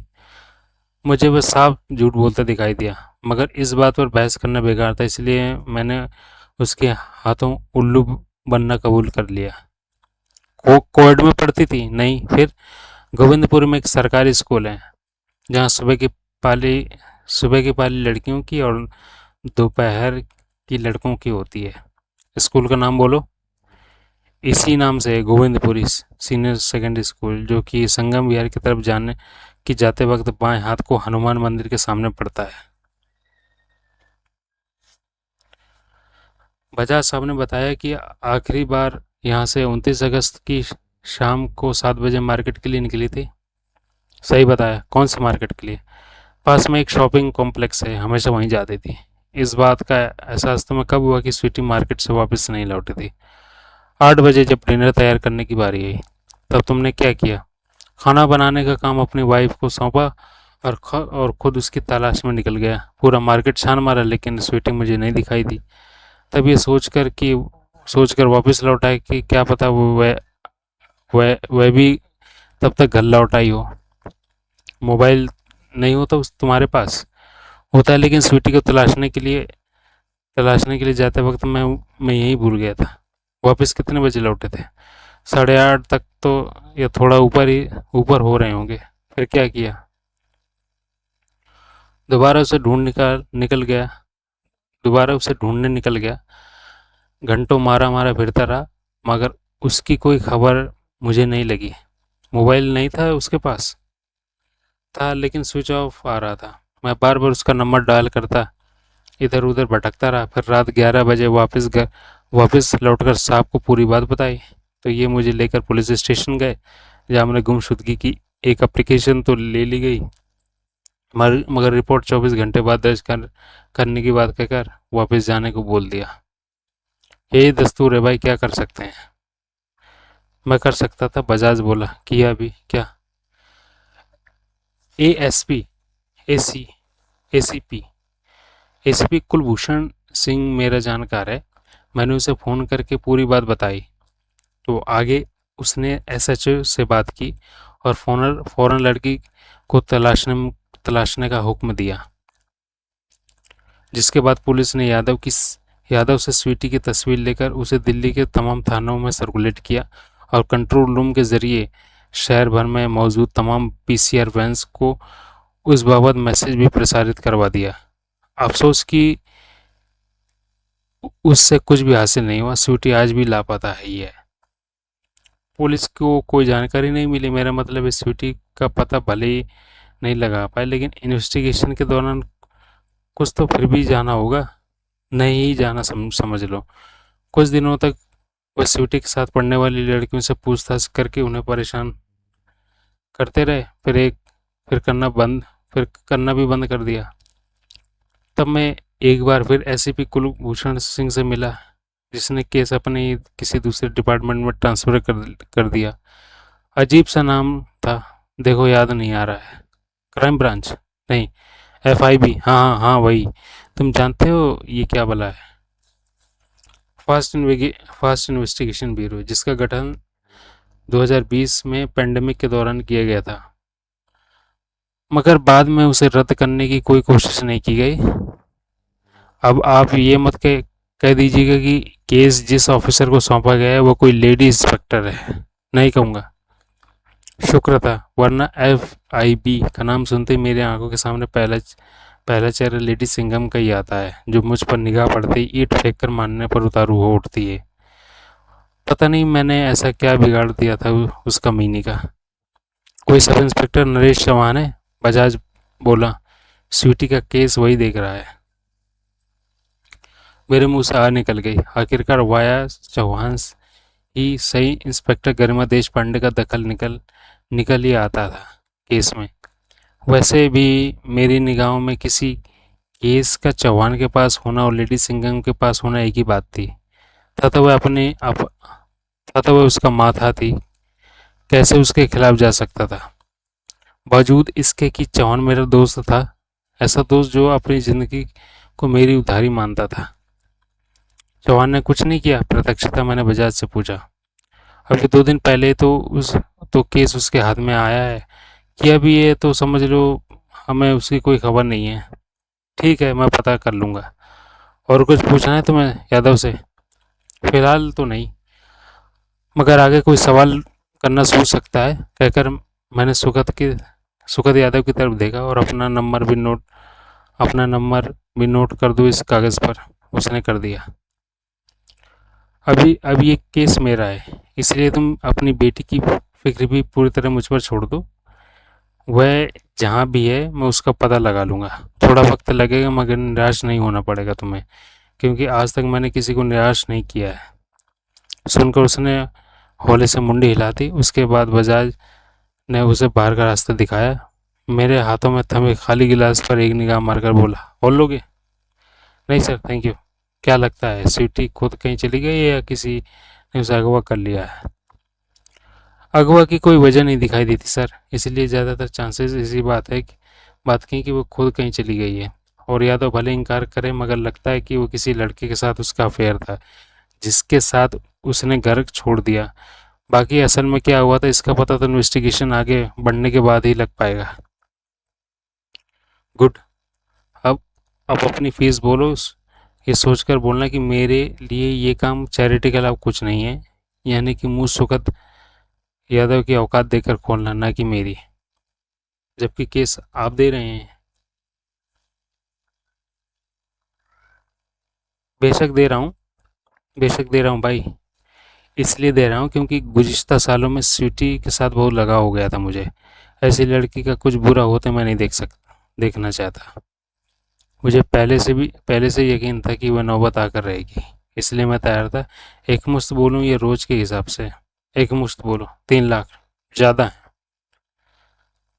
मुझे बस साफ झूठ बोलता दिखाई दिया, मगर इस बात पर बहस करना बेकार था, इसलिए मैंने उसके हाथों उल्लू बनना कबूल कर लिया। कोविड में पढ़ती थी? नहीं, फिर? गोविंदपुर में एक सरकारी स्कूल है, जहाँ पाली सुबह की पाली लड़कियों की और दोपहर की लड़कों की होती है। स्कूल का नाम बोलो। इसी नाम से है, गोविंदपुरी सीनियर सेकेंडरी स्कूल, जो कि संगम विहार की तरफ जाते वक्त बाएं हाथ को हनुमान मंदिर के सामने पड़ता है। बजाज साहब ने बताया कि आखिरी बार यहाँ से 29 अगस्त की शाम को 7 बजे मार्केट के लिए निकली थी। सही बताया। कौन सी मार्केट के लिए? पास में एक शॉपिंग कॉम्प्लेक्स है, हमेशा वहीं जाती थी। इस बात का एहसास तुम्हें कब हुआ कि स्वीटी मार्केट से वापस नहीं लौटी थी? 8 बजे, जब डिनर तैयार करने की बारी आई। तब तुमने क्या किया? खाना बनाने का काम अपनी वाइफ को सौंपा और खुद उसकी तलाश में निकल गया। पूरा मार्केट छान मारा, लेकिन स्वीटी मुझे नहीं दिखाई दी। तब ये सोचकर वापस लौट आए कि क्या पता वह भी तब तक घर लौट आई हो। मोबाइल नहीं हो तो तुम्हारे पास होता है, लेकिन स्वीटी को तलाशने के लिए जाते वक्त मैं यही भूल गया था। वापस कितने बजे लौटे थे? 8:30 तक तो, या थोड़ा ऊपर हो रहे होंगे। फिर क्या किया? दोबारा उसे ढूंढ निकाल निकल गया दोबारा उसे ढूंढने निकल गया। घंटों मारा मारा फिरता रहा, मगर उसकी कोई खबर मुझे नहीं लगी। मोबाइल नहीं था उसके पास? था, लेकिन स्विच ऑफ आ रहा था। मैं बार बार उसका नंबर डायल करता, इधर उधर भटकता रहा। फिर रात 11 बजे वापस लौटकर साहब को पूरी बात बताई, तो ये मुझे लेकर पुलिस स्टेशन गए, जहाँ मैंने गुमशुदगी की एक एप्लीकेशन तो ले ली गई, मगर रिपोर्ट 24 घंटे बाद करने की बात कहकर वापस जाने को बोल दिया। यही दस्तूर है भाई, क्या कर सकते हैं। मैं कर सकता था, बजाज बोला। किया भी क्या? ASP AC ACP ACP Kulbhushan Singh मेरा जानकार है। मैंने उसे फ़ोन करके पूरी बात बताई, तो आगे उसने एसएचओ से बात की और फ़ौरन लड़की को तलाशने का हुक्म दिया। जिसके बाद पुलिस ने यादव से स्वीटी की तस्वीर लेकर उसे दिल्ली के तमाम थानों में सर्कुलेट किया और कंट्रोल रूम के ज़रिए शहर भर में मौजूद तमाम पीसीआर वैन्स को उस बाबत मैसेज भी प्रसारित करवा दिया। अफसोस कि उससे कुछ भी हासिल नहीं हुआ। स्वीटी आज भी लापता है ही है। पुलिस को कोई जानकारी नहीं मिली। मेरा मतलब है स्वीटी का पता भले ही नहीं लगा पाए, लेकिन इन्वेस्टिगेशन के दौरान कुछ तो फिर भी जाना होगा। नहीं ही जाना समझ लो। कुछ दिनों तक वह स्वीटी के साथ पढ़ने वाली लड़कियों से पूछताछ करके उन्हें परेशान करते रहे। फिर करना भी बंद कर दिया। तब मैं एक बार फिर एसीपी कुलभूषण सिंह से मिला, जिसने केस अपने ही किसी दूसरे डिपार्टमेंट में ट्रांसफ़र कर दिया। अजीब सा नाम था, देखो याद नहीं आ रहा है। Crime branch? नहीं, एफआईबी। हाँ हाँ हाँ, वही। तुम जानते हो ये क्या भला है? फास्ट इन्वेस्टिगेशन ब्यूरो, जिसका गठन 2020 में पेंडेमिक के दौरान किया गया था, मगर बाद में उसे रद्द करने की कोई कोशिश नहीं की गई। अब आप ये मत कह दीजिएगा कि केस जिस ऑफिसर को सौंपा गया है वो कोई लेडी इंस्पेक्टर है। नहीं कहूँगा। शुक्र था, वरना एफआईबी का नाम सुनते ही मेरी आंखों के सामने पहला चेहरा लेडी सिंघम का ही आता है, जो मुझ पर निगाह पड़ते ही ईंट फेंक कर मारने पर उतारू हो उठती है। पता नहीं मैंने ऐसा क्या बिगाड़ दिया था उस कमीनी का। कोई सब इंस्पेक्टर नरेश चौहान है? बजाज बोला। स्वीटी का केस वही देख रहा है। मेरे मुंह से आ निकल गई। आखिरकार वाया चौहान ही सही। इंस्पेक्टर गरिमा देश पांडे का दखल निकल ही आता था केस में। वैसे भी मेरी निगाहों में किसी केस का चौहान के पास होना और लेडी सिंघम के पास होना एक ही बात थी। था तो वह उसका माथा थी। कैसे उसके खिलाफ जा सकता था? बावजूद इसके कि चौहान मेरा दोस्त था, ऐसा दोस्त जो अपनी जिंदगी को मेरी उधारी मानता था। चौहान ने कुछ नहीं किया? प्रत्यक्षता मैंने बजाज से पूछा। अभी 2 दिन पहले तो केस उसके हाथ में आया है। किया भी है तो समझ लो हमें उसकी कोई खबर नहीं है। ठीक है, मैं पता कर लूँगा। और कुछ पूछना है तुम्हें यादव से? फिलहाल तो नहीं, मगर आगे कोई सवाल करना सोच सकता है, कहकर मैंने सुखद यादव की तरफ देखा। और अपना नंबर भी नोट कर दो इस कागज़ पर। उसने कर दिया। अभी ये केस मेरा है, इसलिए तुम अपनी बेटी की फिक्र भी पूरी तरह मुझ पर छोड़ दो। वह जहाँ भी है मैं उसका पता लगा लूँगा। थोड़ा वक्त लगेगा, मगर निराश नहीं होना पड़ेगा तुम्हें, क्योंकि आज तक मैंने किसी को निराश नहीं किया है। सुनकर उसने हौले से मुंडी हिला दी। उसके बाद बजाज ने उसे बाहर का रास्ता दिखाया। मेरे हाथों में थमे खाली गिलास पर एक निगाह मारकर बोला, और लोगे? नहीं सर, थैंक यू। क्या लगता है स्वीटी खुद कहीं चली गई है या किसी ने उसे अगवा कर लिया है? अगवा की कोई वजह नहीं दिखाई देती सर, इसलिए ज़्यादातर चांसेस इसी बात की वो खुद कहीं चली गई है। और या तो भले इनकार करे, मगर लगता है कि वो किसी लड़के के साथ उसका अफेयर था, जिसके साथ उसने घर छोड़ दिया। बाकी असल में क्या हुआ था इसका पता तो इन्वेस्टिगेशन आगे बढ़ने के बाद ही लग पाएगा। गुड। अब अब अपनी फीस बोलो। ये सोचकर बोलना कि मेरे लिए ये काम चैरिटी के अलावा कुछ नहीं है, यानी कि मुँह सुखद यादव की औकात देकर खोलना, ना कि मेरी। जबकि केस आप दे रहे हैं। बेशक दे रहा हूँ, बेशक दे रहा हूँ भाई। इसलिए दे रहा हूँ क्योंकि गुज़िश्ता सालों में स्वीटी के साथ बहुत लगाव हो गया था मुझे। ऐसी लड़की का कुछ बुरा होते मैं नहीं देखना चाहता। मुझे पहले से यकीन था कि वह नौबत आकर रहेगी, इसलिए मैं तैयार था। एक मुश्त बोलूँ या रोज के हिसाब से? एक मुश्त बोलो। 3 लाख ज़्यादा है।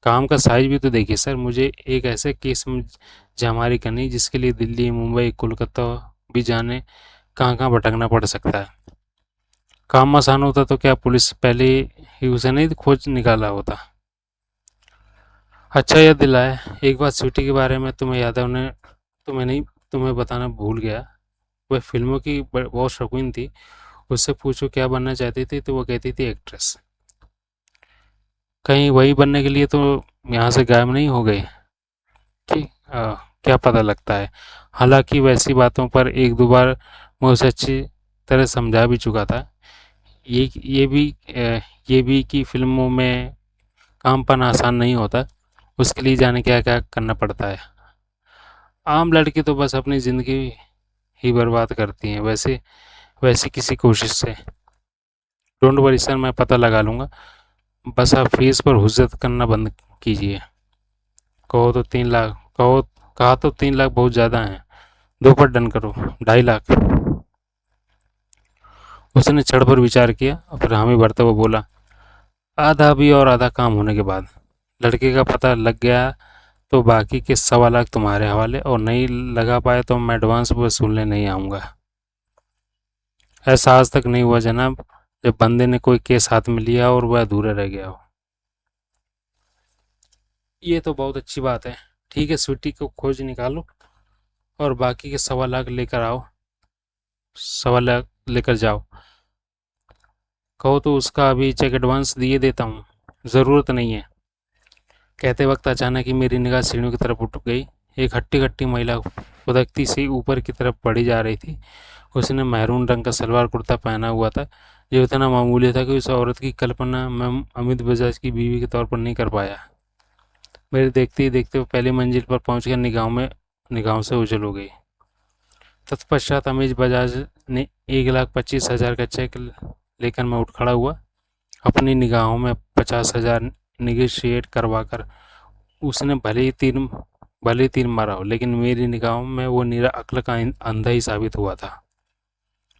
काम का साइज भी तो देखिए सर। मुझे एक ऐसे केस में जामारी करनी जिसके लिए दिल्ली, मुंबई, कोलकाता भी जाने कहाँ कहाँ भटकना पड़ सकता है। काम आसान होता तो क्या पुलिस पहले ही उसे नहीं खोज निकाला होता? अच्छा याद दिलाया। एक बात स्वीटी के बारे में तुम्हें बताना भूल गया। वह फिल्मों की बहुत शौकीन थी। उससे पूछो क्या बनना चाहती थी तो वो कहती थी एक्ट्रेस। कहीं वही बनने के लिए तो यहाँ से गायब नहीं हो गई? ठीक। क्या पता लगता है। हालांकि वैसी बातों पर एक दो बार मैं उसे अच्छी तरह समझा भी चुका था। ये भी ये भी कि फिल्मों में काम पाना आसान नहीं होता, उसके लिए जाने क्या क्या करना पड़ता है। आम लड़की तो बस अपनी ज़िंदगी ही बर्बाद करती हैं, वैसे वैसे किसी कोशिश से। डोंट वरी सर, मैं पता लगा लूँगा। बस आप फीस पर हुज्जत करना बंद कीजिए। कहो तो 3 लाख, कहा तो 3 लाख बहुत ज़्यादा हैं। 2 पर डन करो, 2.5 लाख। उसने क्षण भर विचार किया और फिर हामी भरते हुए बोला, आधा अभी और आधा काम होने के बाद। लड़के का पता लग गया तो बाकी के 1.25 लाख तुम्हारे हवाले, और नहीं लगा पाए तो मैं एडवांस वसूलने नहीं आऊँगा। ऐसा आज तक नहीं हुआ जनाब, जब बंदे ने कोई केस हाथ में लिया और वह अधूरा रह गया हो। ये तो बहुत अच्छी बात है। ठीक है, स्वीटी को खोज निकालो और बाकी के 1.25 लाख लेकर आओ। 1.25 लाख लेकर जाओ। कहो तो उसका अभी चेक एडवांस दिए देता हूँ। ज़रूरत नहीं है। कहते वक्त अचानक ही मेरी निगाह सीढ़ियों की तरफ उठ गई। एक हट्टी कट्टी महिला फुदकती सी ऊपर की तरफ बढ़ी जा रही थी। उसने मैरून रंग का सलवार कुर्ता पहना हुआ था, जो इतना मामूली था कि उस औरत की कल्पना मैं अमित बजाज की बीवी के तौर पर नहीं कर पाया। मेरे देखते ही देखते वो पहली मंजिल पर पहुंचकर निगाहों से ओझल हो गई। तत्पश्चात अमित बजाज ने 1,25,000 का चेक लेकर मैं उठ खड़ा हुआ। अपनी निगाहों में 50,000 निगोशिएट करवाकर उसने भले ही तीर मारा हो, लेकिन मेरी निगाहों में वो निरा अक्ल का अंधा ही साबित हुआ था।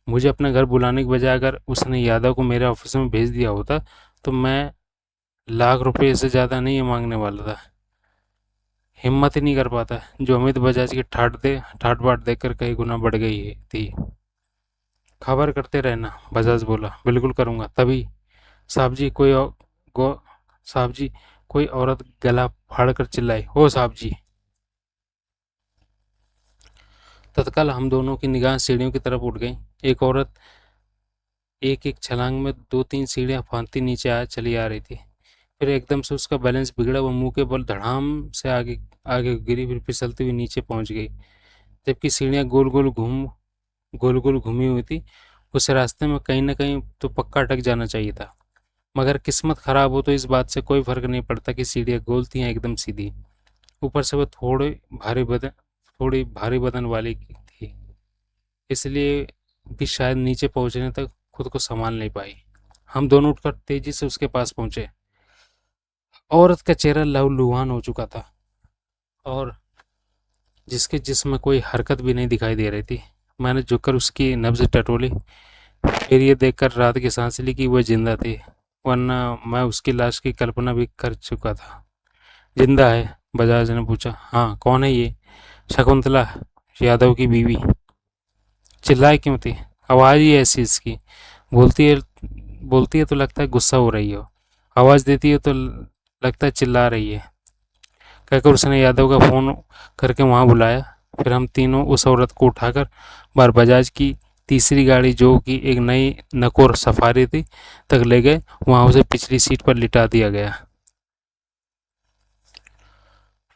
मुझे अपने घर बुलाने के बजाय अगर उसने यादव को मेरे ऑफिस में भेज दिया होता तो मैं लाख रुपए से ज़्यादा नहीं मांगने वाला था। हिम्मत ही नहीं कर पाता। जो अमित बजाज की ठाट बाट देखकर कई गुना बढ़ गई थी। खबर करते रहना, बजाज बोला। बिल्कुल करूँगा। तभी साहब जी कोई औ- गो साहब जी कोई औरत गला फाड़ कर चिल्लाई, ओ साहब जी। तत्काल हम दोनों की निगाह सीढ़ियों की तरफ उठ गई। एक औरत एक एक छलांग में 2-3 सीढ़ियां फांदती नीचे चली आ रही थी। फिर एकदम से उसका बैलेंस बिगड़ा, वो मुंह के बल धड़ाम से आगे आगे गिरी, फिर फिसलती हुई नीचे पहुंच गई। जबकि सीढ़ियां गोल गोल घूमी हुई थी। उस रास्ते में कहीं ना कहीं तो पक्का अटक जाना चाहिए था। मगर किस्मत खराब हो तो इस बात से कोई फर्क नहीं पड़ता कि सीढ़ियां गोल थी या एकदम सीधी। ऊपर से वह थोड़ी भारी बदन वाली थी, इसलिए भी शायद नीचे पहुंचने तक खुद को संभाल नहीं पाई। हम दोनों उठकर तेजी से उसके पास पहुंचे। औरत का चेहरा लहूलुहान हो चुका था और जिसके जिस्म में कोई हरकत भी नहीं दिखाई दे रही थी। मैंने झुककर उसकी नब्ज टटोली, फिर ये देखकर रात की सांस ली कि वह जिंदा थी, वरना मैं उसकी लाश की कल्पना भी कर चुका था। जिंदा है? बजाज ने पूछा। हाँ। कौन है ये? शकुंतला, यादव की बीवी। चिल्लाई क्यों थी? आवाज़ ही ऐसी इसकी। बोलती है बोलती है तो लगता है गुस्सा हो रही हो, आवाज़ देती है तो लगता है चिल्ला रही है। कहकर उसने यादव का फ़ोन करके वहाँ बुलाया। फिर हम तीनों उस औरत को उठाकर बार बजाज की तीसरी गाड़ी, जो कि एक नई नकोर सफारी थी, तक ले गए। वहाँ उसे पिछली सीट पर लिटा दिया गया।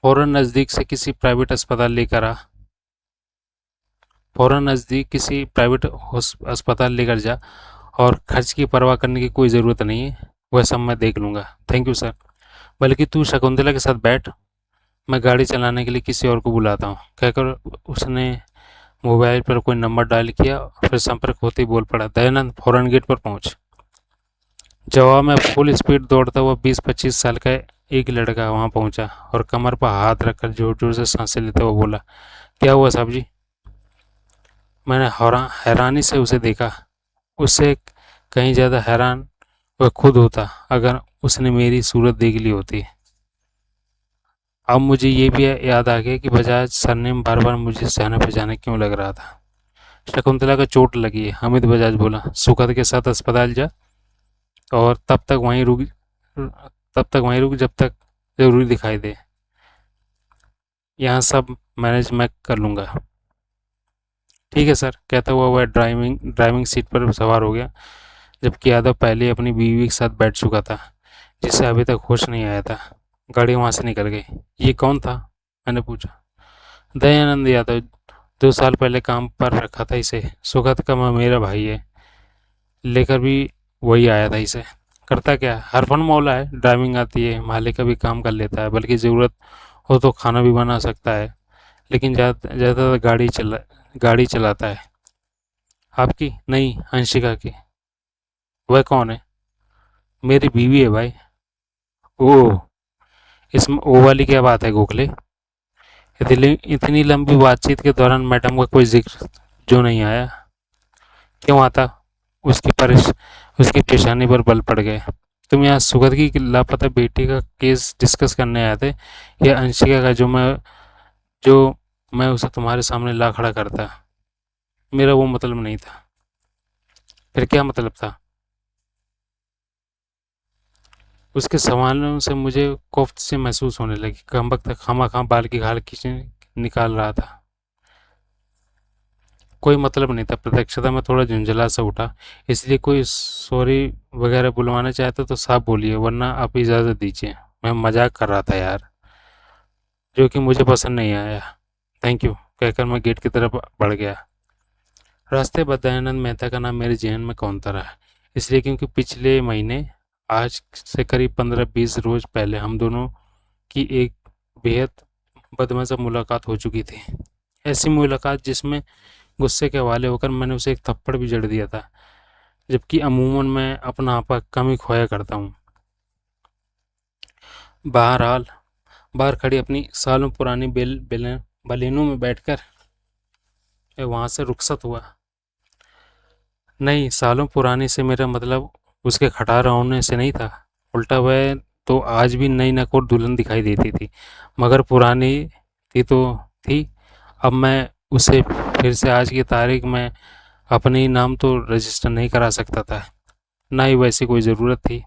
फौरन नज़दीक से किसी प्राइवेट अस्पताल लेकर आ फौरन नज़दीक किसी प्राइवेट अस्पताल लेकर जा, और खर्च की परवाह करने की कोई ज़रूरत नहीं है, वह सब मैं देख लूँगा। Thank you sir. बल्कि तू शकुंतला के साथ बैठ, मैं गाड़ी चलाने के लिए किसी और को बुलाता हूँ। कहकर उसने मोबाइल पर कोई नंबर डायल किया, फिर संपर्क होते ही बोल पड़ा, दयानंद फौरन गेट पर पहुँच। जवाब में फुल स्पीड दौड़ता हुआ 20-25 साल का एक लड़का वहाँ पहुँचा और कमर पर हाथ रखकर जोर जोर से सांसें लेते हुए बोला, क्या हुआ साहब जी? मैंने हैरानी से उसे देखा। उससे कहीं ज़्यादा हैरान वह खुद होता अगर उसने मेरी सूरत देख ली होती। अब मुझे ये भी याद आ गया कि बजाज सरनेम बार बार मुझे जाने पहचाने क्यों लग रहा था। शकुंतला का चोट लगी है, हामिद बजाज बोला। सुखद के साथ अस्पताल जा और तब तक वहीं रुक जब तक ज़रूरी दिखाई दे। यहाँ सब मैनेज मैं कर लूँगा। ठीक है सर, कहता हुआ वह ड्राइविंग सीट पर सवार हो गया, जबकि यादव पहले अपनी बीवी के साथ बैठ चुका था, जिससे अभी तक होश नहीं आया था। गाड़ी वहाँ से निकल गई। ये कौन था? मैंने पूछा। दयानंद यादव, 2 साल पहले काम पर रखा था इसे। सुगत का मेरा भाई है, लेकर भी वही आया था इसे। करता क्या, हरफन मौला है, ड्राइविंग आती है, मालिक का भी काम कर लेता है, बल्कि ज़रूरत हो तो खाना भी बना सकता है। लेकिन ज़्यादातर गाड़ी चलाता है। आपकी नहीं, अंशिका की। वह कौन है? मेरी बीवी है भाई। ओह, इसमें ओ वाली क्या बात है गोखले? इतनी लंबी बातचीत के दौरान मैडम का कोई जिक्र जो नहीं आया। क्यों आता? उसकी परिश उसकी पेशानी पर बल पड़ गए। तुम यहाँ सुगत की लापता बेटी का केस डिस्कस करने आए थे, या अंशिका का, जो मैं उसे तुम्हारे सामने ला खड़ा करता? मेरा वो मतलब नहीं था। फिर क्या मतलब था? उसके सवालों से मुझे कोफ्त से महसूस होने लगी। कम वक्त तक खामा खाम बाल की खाल खींच निकाल रहा था। कोई मतलब नहीं था। प्रत्यक्षता में थोड़ा झुंझला सा उठा। इसलिए कोई सॉरी वगैरह बुलवाना चाहते तो साफ बोलिए, वरना आप इजाज़त दीजिए। मैं मजाक कर रहा था यार, जो कि मुझे पसंद नहीं आया। थैंक यू कहकर मैं गेट की तरफ बढ़ गया। रास्ते पर दयानंद मेहता का नाम मेरे जहन में कौंता रहा, इसलिए क्योंकि पिछले महीने, आज से करीब 15-20 रोज पहले, हम दोनों की एक बेहद बदमज़ा मुलाकात हो चुकी थी। ऐसी मुलाकात जिसमें गुस्से के हवाले होकर मैंने उसे एक थप्पड़ भी जड़ दिया था, जबकि अमूमन मैं अपना आपा कम ही खोया करता हूँ। बहरहाल, बाहर खड़ी अपनी सालों पुरानी बलेनों में बैठकर मैं वहाँ से रुखसत हुआ। नहीं, सालों पुरानी से मेरा मतलब उसके खटारा होने से नहीं था। उल्टा वह तो आज भी नई नकोर दुल्हन दिखाई देती थी, मगर पुरानी थी तो थी। अब मैं उसे फिर से आज की तारीख में अपने ही नाम तो रजिस्टर नहीं करा सकता था, ना ही वैसी कोई ज़रूरत थी।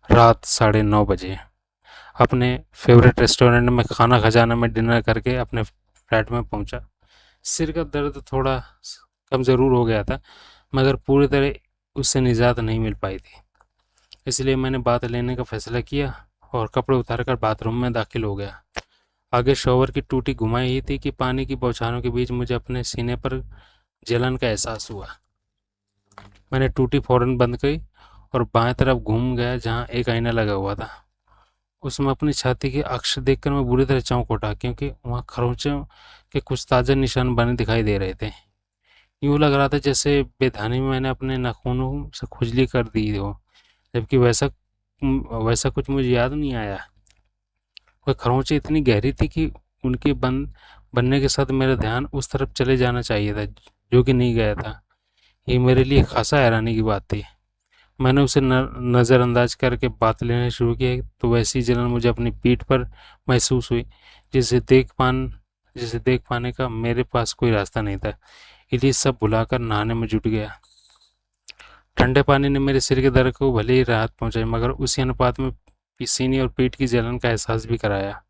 रात 9:30 बजे अपने फेवरेट रेस्टोरेंट में खाना खजाना में डिनर करके अपने फ्लैट में पहुंचा। सिर का दर्द थोड़ा कम ज़रूर हो गया था, मगर पूरी तरह उससे निजात नहीं मिल पाई थी। इसलिए मैंने बात लेने का फैसला किया और कपड़े उतारकर बाथरूम में दाखिल हो गया। आगे शॉवर की टूटी घुमाई ही थी कि पानी की बौछारों के बीच मुझे अपने सीने पर जलन का एहसास हुआ। मैंने टूटी फौरन बंद की और बाएं तरफ घूम गया, जहां एक आईना लगा हुआ था। उसमें अपनी छाती के अक्ष देखकर मैं बुरी तरह चौंक उठा, क्योंकि वहां खरोंचों के कुछ ताज़ा निशान बने दिखाई दे रहे थे। यूं लग रहा था जैसे बेधानी में मैंने अपने नाखूनों से खुजली कर दी हो, जबकि वैसा कुछ मुझे याद नहीं आया। वह खरोंचें इतनी गहरी थी कि उनके बनने के साथ मेरा ध्यान उस तरफ चले जाना चाहिए था, जो कि नहीं गया था। ये मेरे लिए खासा हैरानी की बात थी। मैंने उसे नज़रअंदाज करके बात लेना शुरू किया तो वैसी जलन मुझे अपनी पीठ पर महसूस हुई, जिसे जिसे देख पाने का मेरे पास कोई रास्ता नहीं था। इसलिए सब भुलाकर नहाने में जुट गया। ठंडे पानी ने मेरे सिर के दर्द को भले ही राहत पहुंचाई, मगर उसी अनुपात में सीने और पीठ की जलन का एहसास भी कराया।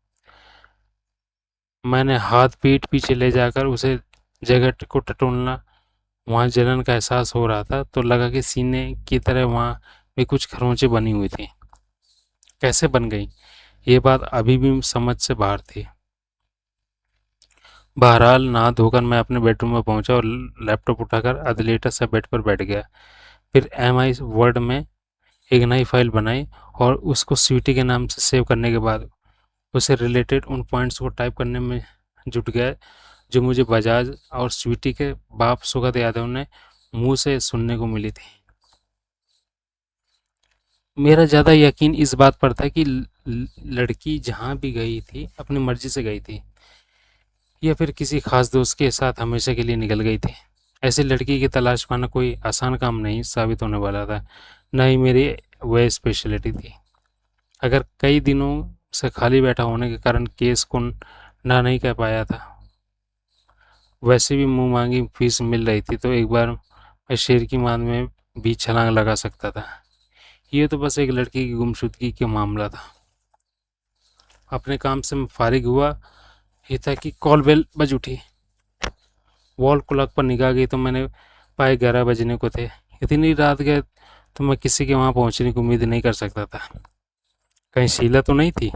मैंने हाथ पीठ पीछे ले जाकर उसे जगह को टटोलना। वहाँ जलन का एहसास हो रहा था तो लगा कि सीने की तरह वहाँ भी कुछ खरोंचें बनी हुई थी। कैसे बन गई, ये बात अभी भी समझ से बाहर थी। बहरहाल, नहा धोकर मैं अपने बेडरूम में पहुंचा और लैपटॉप उठाकर अधलेटा सा बेड पर बैठ गया। फिर MI वर्ड में एक नई फाइल बनाई और उसको स्वीटी के नाम से सेव करने के बाद उसे रिलेटेड उन पॉइंट्स को टाइप करने में जुट गया, जो मुझे बजाज और स्वीटी के बाप सुगत यादव ने मुंह से सुनने को मिली थी। मेरा ज़्यादा यकीन इस बात पर था कि लड़की जहाँ भी गई थी अपनी मर्जी से गई थी, या फिर किसी खास दोस्त के साथ हमेशा के लिए निकल गई थी। ऐसी लड़की की तलाश पाना कोई आसान काम नहीं साबित होने वाला था, न ही मेरी वह स्पेशलिटी थी। अगर कई दिनों से खाली बैठा होने के कारण केस को ना नहीं कह पाया था, वैसे भी मुंह मांगी फीस मिल रही थी, तो एक बार मैं शेर की मान में भी छलांग लगा सकता था। ये तो बस एक लड़की की गुमशुदगी का मामला था। अपने काम से मैं फारिग हुआ ही था कि कॉल बेल बज उठी। वॉल क्लॉक पर निगाह गई तो मैंने पाए 11 बजने को थे। इतनी रात गए तो मैं किसी के वहाँ पहुँचने की उम्मीद नहीं कर सकता था। कहीं शीला तो नहीं थी?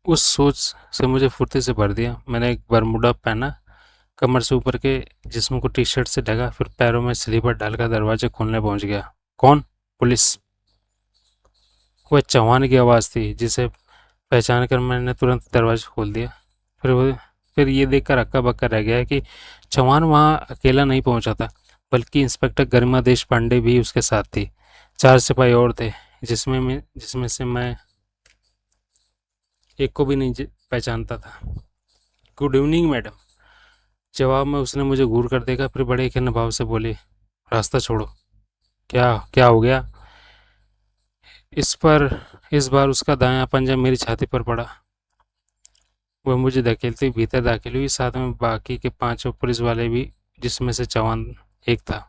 उस सोच से मुझे फुर्ती से भर दिया। मैंने एक बरमूडा पहना, कमर से ऊपर के जिस्म को टी शर्ट से ढका, फिर पैरों में स्लीपर डालकर दरवाजे खोलने पहुंच गया। कौन? पुलिस। वह चौहान की आवाज़ थी, जिसे पहचान कर मैंने तुरंत दरवाजा खोल दिया। फिर वो फिर ये देखकर हक्का बक्का रह गया कि चौहान वहाँ अकेला नहीं पहुंचा था, बल्कि इंस्पेक्टर गरिमा देश पांडे भी उसके साथ थी। 4 सिपाही और थे, जिसमें से मैं एक को भी नहीं पहचानता था। Good evening madam. जवाब में उसने मुझे घूर कर देखा, फिर बड़े खिन्न भाव से बोली, रास्ता छोड़ो। क्या क्या हो गया? इस पर इस बार उसका दायां पंजा मेरी छाती पर पड़ा। वह मुझे धकेलते हुए भीतर दाखिल हुई, साथ में बाकी के 5 पुलिस वाले भी, जिसमें से चौहान एक था।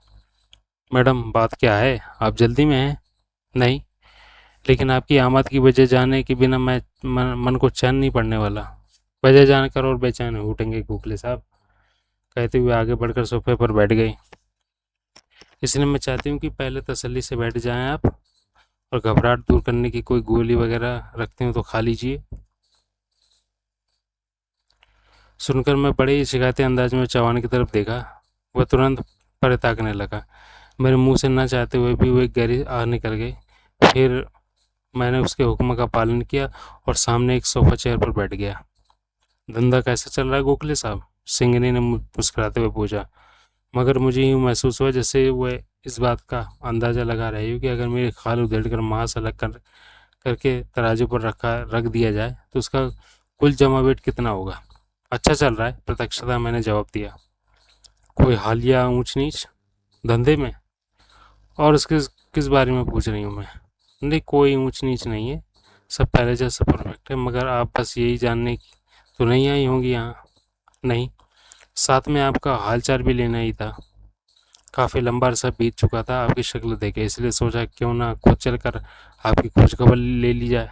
मैडम, बात क्या है? आप जल्दी में हैं? नहीं, लेकिन आपकी आमद की वजह जाने के बिना मैं मन को चैन नहीं पड़ने वाला। वजह जानकर और बेचैन हो उठेंगे गोखले साहब, कहते हुए आगे बढ़कर सोफे पर बैठ गई। इसलिए मैं चाहती हूँ कि पहले तसल्ली से बैठ जाएं आप, और घबराहट दूर करने की कोई गोली वगैरह रखते हो तो खा लीजिए। सुनकर मैं बड़े ही शिकायती अंदाज में चौहान की तरफ देखा। वह तुरंत परे ताकने लगा। मेरे मुंह से ना चाहते हुए भी वो एक गहरी आह निकल गई। फिर मैंने उसके हुक्म का पालन किया और सामने एक सोफा चेयर पर बैठ गया। धंधा कैसा चल रहा है गोखले साहब? सिंगनी ने मुस्कुराते हुए पूछा, मगर मुझे यूँ महसूस हुआ जैसे वह इस बात का अंदाज़ा लगा रही हो कि अगर मेरी खाल उधेड़ कर मांस अलग करके तराजू पर रख दिया जाए तो उसका कुल जमा वेट कितना होगा। अच्छा चल रहा है, प्रत्यक्षता मैंने जवाब दिया। कोई हालिया ऊंच नीच धंधे में? और उसके किस बारे में पूछ रही हूँ मैं? नहीं, कोई ऊंच नीच नहीं है, सब पहले जैसा परफेक्ट है। मगर आप बस यही जानने तो नहीं आई होंगी यहाँ? नहीं, साथ में आपका हालचाल भी लेना ही था। काफ़ी लंबा अरसा बीत चुका था आपकी शक्ल देखे, इसलिए सोचा क्यों ना खुद चलकर आपकी खोज खबर ले ली जाए।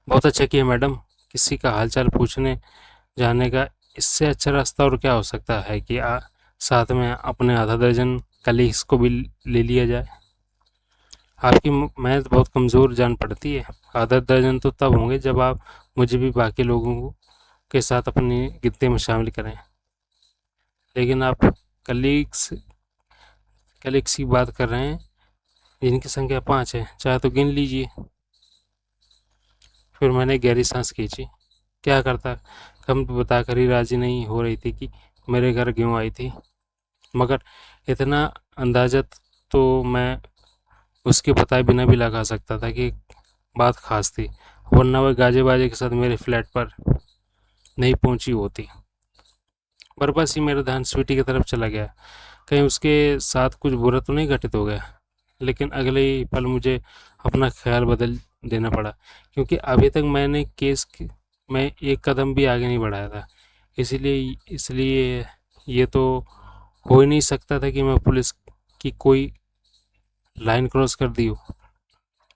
बहुत अच्छा किया मैडम। किसी का हालचाल पूछने जाने का इससे अच्छा रास्ता और क्या हो सकता है कि साथ में अपने आधा दर्जन कलीग्स को भी ले लिया जाए। आपकी मेहनत बहुत कमज़ोर जान पड़ती है। आधा दर्जन तो तब होंगे जब आप मुझे भी बाकी लोगों के साथ अपनी गिनती में शामिल करें। लेकिन आप कलीग्स कलीग्स की बात कर रहे हैं, जिनकी संख्या 5 है, चाहे तो गिन लीजिए। फिर मैंने गहरी सांस खींची। क्या करता, कम बताकर ही राजी नहीं हो रही थी कि मेरे घर क्यों आई थी। मगर इतना अंदाज़ा तो मैं उसके बताए बिना भी लगा सकता था कि बात खास थी, वरना वह गाजे बाजे के साथ मेरे फ्लैट पर नहीं पहुंची होती। पर बस ही मेरा ध्यान स्वीटी की तरफ चला गया। कहीं उसके साथ कुछ बुरा तो नहीं घटित हो गया। लेकिन अगले ही पल मुझे अपना ख्याल बदल देना पड़ा, क्योंकि अभी तक मैंने में एक कदम भी आगे नहीं बढ़ाया था। इसलिए ये तो हो ही नहीं सकता था कि मैं पुलिस की कोई लाइन क्रॉस कर दी हो।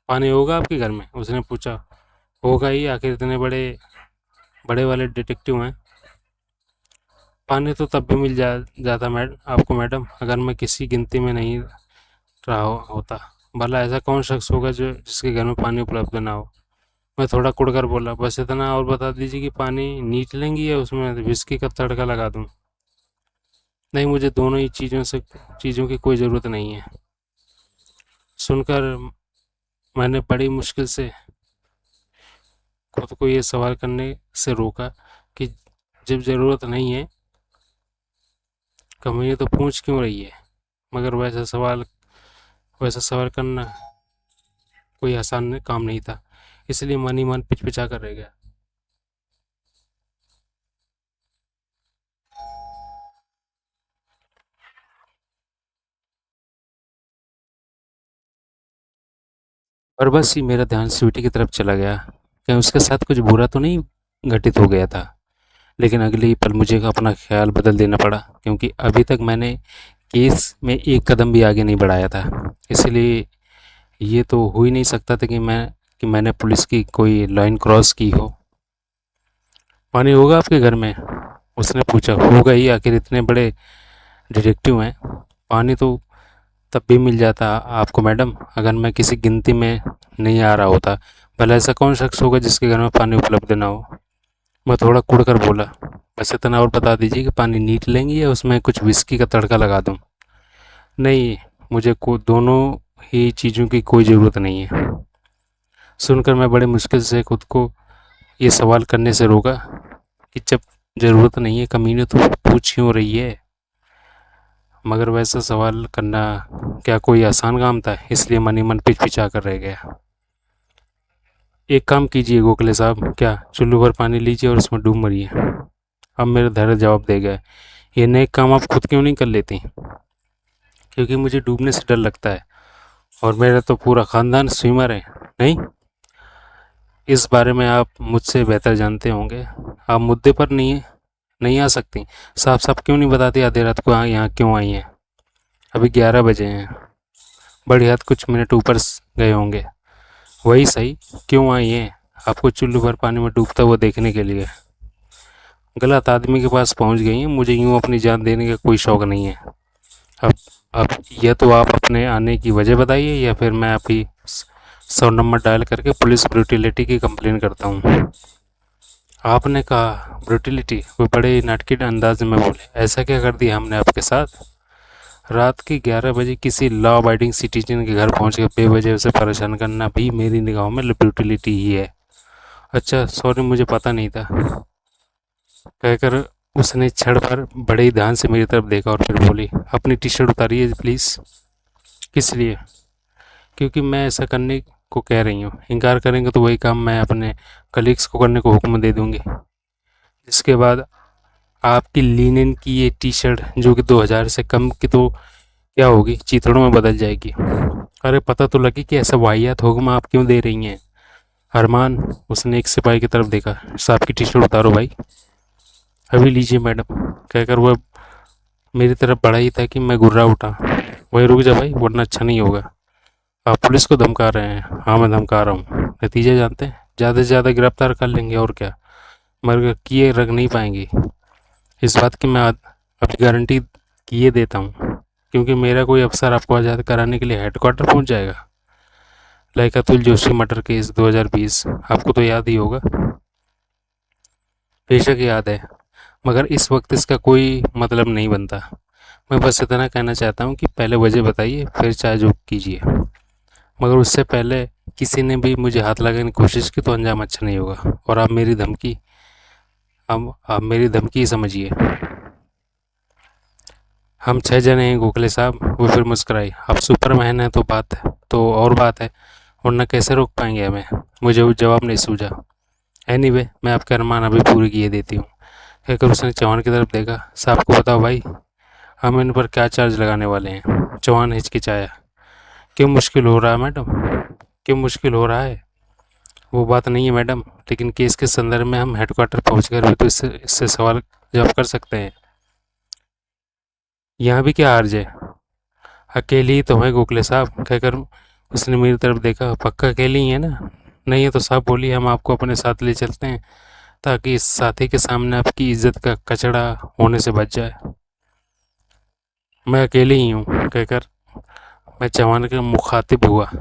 पानी होगा आपके घर में? उसने पूछा। होगा ही, आखिर इतने बड़े बड़े वाले डिटेक्टिव हैं। पानी तो तब भी जाता आपको मैडम, अगर मैं किसी गिनती में नहीं रहा होता। भला ऐसा कौन शख्स होगा जो जिसके घर में पानी उपलब्ध ना हो? मैं थोड़ा कुड़कर बोला, बस इतना और बता दीजिए कि पानी नीट लेंगी या उसमें विस्की का तड़का लगा दूं? नहीं, मुझे दोनों ही चीज़ों की कोई ज़रूरत नहीं है। सुनकर मैंने बड़ी मुश्किल से खुद को ये सवाल करने से रोका कि जब ज़रूरत नहीं है, कमीने तो पूछ क्यों रही है। मगर वैसा सवाल करना कोई आसान काम नहीं था, इसलिए मन ही मन पिचपिचा कर रह गया। और बस ही मेरा ध्यान स्वीटी की तरफ चला गया। कहीं उसके साथ कुछ बुरा तो नहीं घटित हो गया था। लेकिन अगले ही पल मुझे अपना ख्याल बदल देना पड़ा, क्योंकि अभी तक मैंने केस में एक कदम भी आगे नहीं बढ़ाया था। इसलिए ये तो हो ही नहीं सकता था कि मैंने पुलिस की कोई लाइन क्रॉस की हो। पानी होगा आपके घर में? उसने पूछा। होगा ही, आखिर इतने बड़े डिटेक्टिव हैं। पानी तो तब भी मिल जाता आपको मैडम, अगर मैं किसी गिनती में नहीं आ रहा होता। भला ऐसा कौन शख्स होगा जिसके घर में पानी उपलब्ध ना हो। मैं थोड़ा कुड़ कर बोला, बस इतना और बता दीजिए कि पानी नीट लेंगे या उसमें कुछ विस्की का तड़का लगा दूं। नहीं, मुझे को दोनों ही चीज़ों की कोई ज़रूरत नहीं है। सुनकर मैं बड़े मुश्किल से खुद को ये सवाल करने से रोका कि जब ज़रूरत नहीं है कमीने तो पूछ क्यों रही है। मगर वैसा सवाल करना क्या कोई आसान काम था, इसलिए मन ही मन पिचपिचा कर रह गया। एक काम कीजिए गोखले साहब, क्या चुल्लू भर पानी लीजिए और उसमें डूब मरिए। अब मेरा धैर्य जवाब दे गया, ये नेक काम आप खुद क्यों नहीं कर लेती। क्योंकि मुझे डूबने से डर लगता है और मेरा तो पूरा ख़ानदान स्विमर है। नहीं, इस बारे में आप मुझसे बेहतर जानते होंगे। आप मुद्दे पर नहीं आ सकती। साफ साफ क्यों नहीं बताती आधी रात को यहाँ क्यों आई हैं। अभी 11 बजे हैं, बड़ी हद कुछ मिनट ऊपर गए होंगे। वही सही, क्यों आई हैं आपको चुल्लू भर पानी में डूबता हुआ देखने के लिए। गलत आदमी के पास पहुंच गई हैं। मुझे यूं अपनी जान देने का कोई शौक़ नहीं है। अब अब या तो आप अपने आने की वजह बताइए या फिर मैं अभी 100 नंबर डायल करके पुलिस ब्रूटिलिटी की कंप्लेन करता हूँ। आपने कहा ब्रूटिलिटी? वो बड़े ही नाटकी अंदाज में बोले, ऐसा क्या कर दिया हमने आपके साथ? रात के 11 बजे किसी लॉ अबाइडिंग सिटीजन के घर पहुंच कर बेवजह उसे परेशान करना भी मेरी निगाहों में ब्रूटिलिटी ही है। अच्छा सॉरी, मुझे पता नहीं था, कहकर उसने छड़ पर बड़े ही ध्यान से मेरी तरफ देखा और फिर बोली, अपनी टी शर्ट उतारिए प्लीज़। किस लिए? क्योंकि मैं ऐसा करने को कह रही हूँ। इनकार करेंगे तो वही काम मैं अपने कलीग्स को करने को हुक्म दे दूँगी, जिसके बाद आपकी लिनन की ये टी शर्ट जो कि 2000 से कम की तो क्या होगी, चीथड़ों में बदल जाएगी। अरे पता तो लगी कि ऐसा वाहियात हुक्म आप क्यों दे रही हैं। अरमान, उसने एक सिपाही की तरफ देखा, साहब की टी शर्ट उतारो भाई। अभी लीजिए मैडम, कहकर वह मेरी तरफ बढ़ा ही था कि मैं गुर्रा उठा। वहीं रुक जा भाई, वरना अच्छा नहीं होगा। आप पुलिस को धमका रहे हैं? हाँ मैं धमका रहा हूँ। नतीजा जानते हैं, ज़्यादा से ज़्यादा गिरफ्तार कर लेंगे और क्या, मगर किए रख नहीं पाएंगे। इस बात की मैं अपनी गारंटी किए देता हूँ, क्योंकि मेरा कोई अफसर आपको आज़ाद कराने के लिए हेडक्वार्टर पहुँच जाएगा। Like Atul Joshi murder case 2020, आपको तो याद ही होगा। बेशक याद है, मगर इस वक्त इसका कोई मतलब नहीं बनता। मैं बस इतना कहना चाहता हूँ कि पहले वजह बताइए, फिर चाहे जो कीजिए, मगर उससे पहले किसी ने भी मुझे हाथ लगाने की कोशिश की तो अंजाम अच्छा नहीं होगा। और आप मेरी धमकी ही समझिए। हम 6 जने हैं गोखले साहब। वो फिर मुस्कुराई, आप सुपरमैन हैं तो और बात है, वरना कैसे रोक पाएंगे हमें। मुझे वो जवाब नहीं सूझा। एनीवे, मैं आपके अरमान अभी पूरी किए देती हूँ, कहकर उसने चौहान की तरफ देखा। साहब को बताओ भाई, हम इन पर क्या चार्ज लगाने वाले हैं। चौहान हिचकिचाया, क्यों मुश्किल हो रहा है मैडम, क्यों मुश्किल हो रहा है? वो बात नहीं है मैडम, लेकिन केस के संदर्भ में हम हेडक्वार्टर पहुँच कर भी तो इससे सवाल जवाब कर सकते हैं। यहाँ भी क्या हर्ज है? अकेली ही तो है गोखले साहब, कहकर उसने मेरी तरफ देखा। पक्का अकेली ही है ना? नहीं है तो साहब बोलिए, हम आपको अपने साथ ले चलते हैं, ताकि इस साथी के सामने आपकी इज्जत का कचड़ा होने से बच जाए। मैं अकेली ही हूँ, कहकर मैं चौहान का मुखातिब हुआ।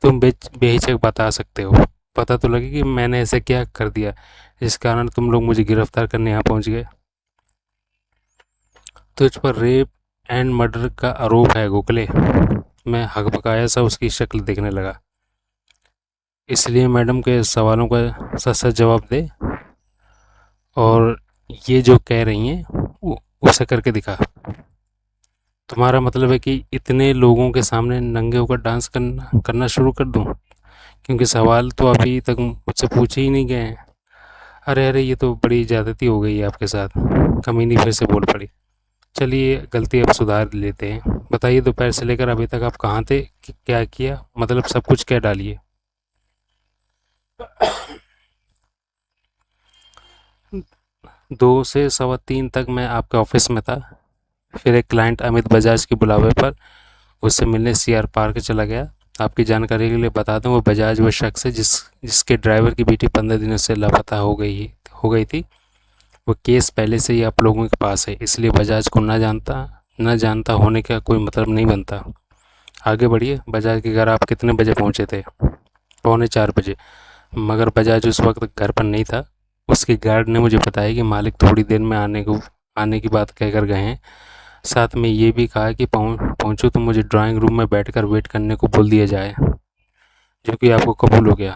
तुम बेहिचक बता सकते हो। पता तो लगे कि मैंने ऐसे क्या कर दिया जिस कारण तुम लोग मुझे गिरफ्तार करने यहाँ पहुँच गए। तुझ पर रेप एंड मर्डर का आरोप है गोखले। मैं हकबकाया सा उसकी शक्ल देखने लगा। इसलिए मैडम के सवालों का सच सच जवाब दे, और ये जो कह रही हैं उसे करके दिखा। तुम्हारा मतलब है कि इतने लोगों के सामने नंगे होकर डांस करना शुरू कर दूं? क्योंकि सवाल तो अभी तक मुझसे पूछे ही नहीं गए हैं। अरे अरे, ये तो बड़ी ज़्यादती हो गई है आपके साथ, कमीनी फिर से बोल पड़ी। चलिए गलती अब सुधार लेते हैं। बताइए दोपहर से लेकर अभी तक आप कहाँ थे, क्या किया, मतलब सब कुछ क्या डालिए। 2 से 3:15 तक मैं आपके ऑफिस में था। फिर एक क्लाइंट अमित बजाज के बुलावे पर उससे मिलने सीआर पार्क चला गया। आपकी जानकारी के लिए बता दूं, वो बजाज वो शख्स है जिसके ड्राइवर की बेटी 15 दिनों से लापता हो गई थी। वो केस पहले से ही आप लोगों के पास है, इसलिए बजाज को न जानता होने का कोई मतलब नहीं बनता। आगे बढ़िए, बजाज के घर आप कितने बजे पहुंचे थे? 3:45 बजे, मगर बजाज उस वक्त घर पर नहीं था। उसके गार्ड ने मुझे बताया कि मालिक थोड़ी देर में आने की बात कहकर गए हैं। साथ में ये भी कहा कि पहुँचूँ तो मुझे ड्राइंग रूम में बैठकर वेट करने को बोल दिया जाए, जो कि आपको कबूल हो गया।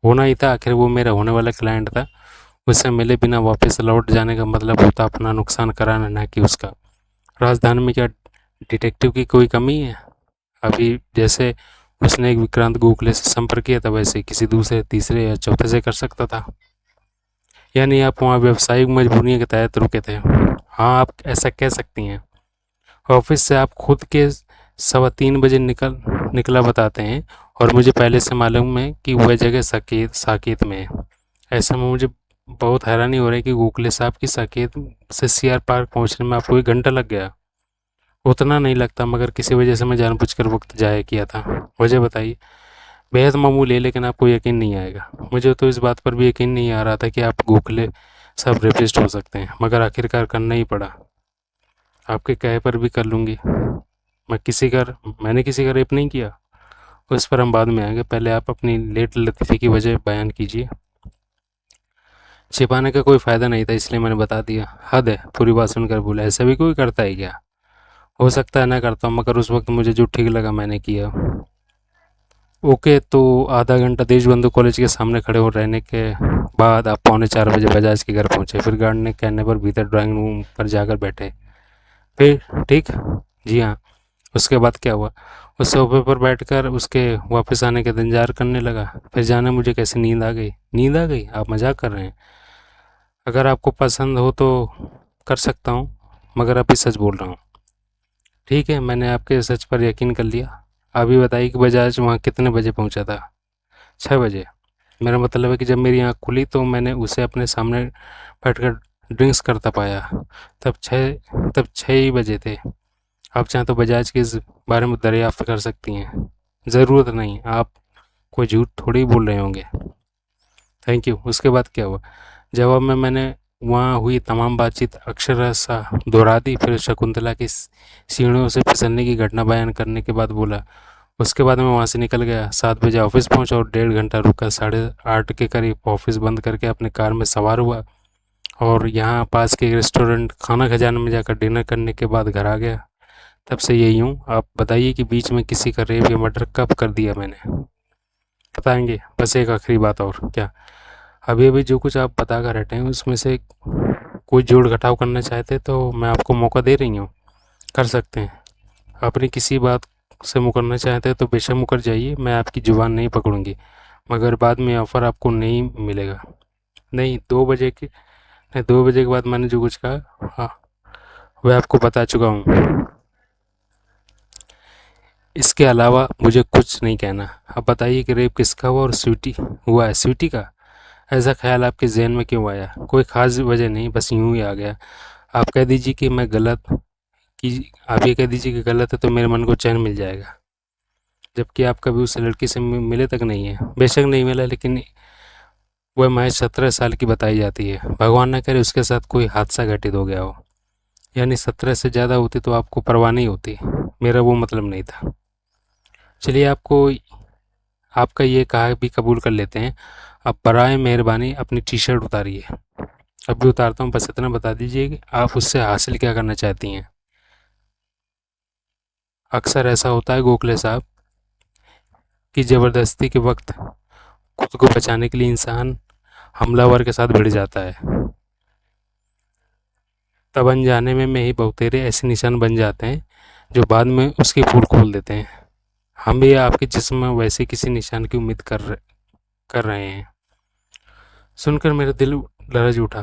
होना ही था, आखिर वो मेरा होने वाला क्लाइंट था। उससे मिले बिना वापस लौट जाने का मतलब होता अपना नुकसान कराना, न कि उसका। राजधानी में क्या डिटेक्टिव की कोई कमी है? अभी जैसे उसने एक विक्रांत गोखले से संपर्क किया था, वैसे किसी दूसरे, तीसरे या चौथे से कर सकता था। यानी आप वहाँ व्यावसायिक मजबूरियों के तहत रुके थे? हाँ, आप ऐसा कह सकती हैं। ऑफिस से आप खुद के 3:15 बजे निकला बताते हैं, और मुझे पहले से मालूम है कि वह जगह साकेत में है। ऐसे में मुझे बहुत हैरानी हो रही है कि गोखले साहब की साकेत से सीआर पार्क पहुंचने में आपको 1 घंटा लग गया। उतना नहीं लगता, मगर किसी वजह से मैं जानबूझकर वक्त जाया किया था। वजह बताइए। बेहद मामूली है, लेकिन आपको यकीन नहीं आएगा। मुझे तो इस बात पर भी यकीन नहीं आ रहा था कि आप गोखले सब रेपिस्ट हो सकते हैं, मगर आखिरकार करना ही पड़ा। आपके कहे पर भी कर लूँगी। मैंने किसी का रेप नहीं किया। उस पर हम बाद में आएंगे, पहले आप अपनी लेट लतीफ़ी की वजह बयान कीजिए। छिपाने का कोई फ़ायदा नहीं था, इसलिए मैंने बता दिया। हद है, पूरी बात सुनकर बोला। ऐसा भी कोई करता है क्या? हो सकता है ना करता हूँ, मगर उस वक्त मुझे जो ठीक लगा मैंने किया। ओके, तो आधा घंटा देशबंधु कॉलेज के सामने खड़े हो रहने के बाद आप 3:45 बजे बजाज के घर पहुंचे। फिर गार्ड ने कहने पर भीतर ड्राइंग रूम पर जाकर बैठे। फिर ठीक? जी हाँ। उसके बाद क्या हुआ? उस सोफे पर बैठकर उसके वापस आने का इंतजार करने लगा। फिर जाने मुझे कैसे नींद आ गई। नींद आ गई? आप मजाक कर रहे हैं। अगर आपको पसंद हो तो कर सकता हूँ, मगर अभी सच बोल रहा हूँ। ठीक है, मैंने आपके सच पर यकीन कर लिया। अभी बताइए कि बजाज वहाँ कितने बजे पहुँचा था? 6 बजे। मेरा मतलब है कि जब मेरी आँख खुली तो मैंने उसे अपने सामने बैठकर ड्रिंक्स करता पाया। तब 6 ही बजे थे। आप चाहें तो बजाज के इस बारे में दरियाफ्त कर सकती हैं। ज़रूरत नहीं, आप कोई झूठ थोड़ी बोल रहे होंगे। Thank you. उसके बाद क्या हुआ? जवाब में मैंने वहाँ हुई तमाम बातचीत अक्षरशः दोहरा दी। फिर शकुंतला की सीढ़ियों से फिसलने की घटना बयान करने के बाद बोला। उसके बाद मैं वहाँ से निकल गया। 7 बजे ऑफिस पहुँचा और 1.5 घंटा रुका। 8:30 के करीब ऑफिस बंद करके अपने कार में सवार हुआ और यहाँ पास के एक रेस्टोरेंट खाना खजाना में जाकर डिनर करने के बाद घर आ गया। तब से यही हूँ। आप बताइए कि बीच में किसी का रेप या मर्डर कब कर दिया मैंने? बताएंगे? बस एक आखिरी बात और। क्या? अभी अभी जो कुछ आप बता कर हटे हैं उसमें से कोई जोड़ घटाव करना चाहते तो मैं आपको मौका दे रही हूँ। कर सकते हैं। अपनी किसी बात से मुकरना चाहते हैं तो बेशक मुकर जाइए, मैं आपकी ज़ुबान नहीं पकड़ूंगी, मगर बाद में ऑफ़र आपको नहीं मिलेगा। नहीं, 2 बजे के नहीं, 2 बजे के बाद मैंने जो कुछ कहा, हाँ, वह आपको बता चुका हूँ। इसके अलावा मुझे कुछ नहीं कहना। अब बताइए कि रेप किसका हुआ और स्वीटी हुआ है? स्वीटी का? ऐसा ख्याल आपके जहन में क्यों आया? कोई ख़ास वजह नहीं, बस यूं ही आ गया। आप कह दीजिए कि मैं गलत कि आप ये कह दीजिए कि गलत है तो मेरे मन को चैन मिल जाएगा। जबकि आप कभी उस लड़की से मिले तक नहीं है। बेशक नहीं मिला, लेकिन वह महज 17 साल की बताई जाती है। भगवान न करे उसके साथ कोई हादसा घटित हो गया हो। यानी 17 से ज़्यादा होती तो आपको परवाह नहीं होती। मेरा वो मतलब नहीं था। चलिए, आपका ये कहा भी कबूल कर लेते हैं। अब बराए मेहरबानी अपनी टी शर्ट उतारिए। अब भी उतारता हूँ, बस इतना बता दीजिए कि आप उससे हासिल क्या करना चाहती हैं। अक्सर ऐसा होता है गोखले साहब कि ज़बरदस्ती के वक्त खुद को बचाने के लिए इंसान हमलावर के साथ भिड़ जाता है। तब अनजाने में ही बहुतेरे ऐसे निशान बन जाते हैं जो बाद में उसकी पोल खोल देते हैं। हम भी आपके जिस्म में वैसे किसी निशान की उम्मीद कर रहे हैं। सुनकर मेरा दिल लरज उठा।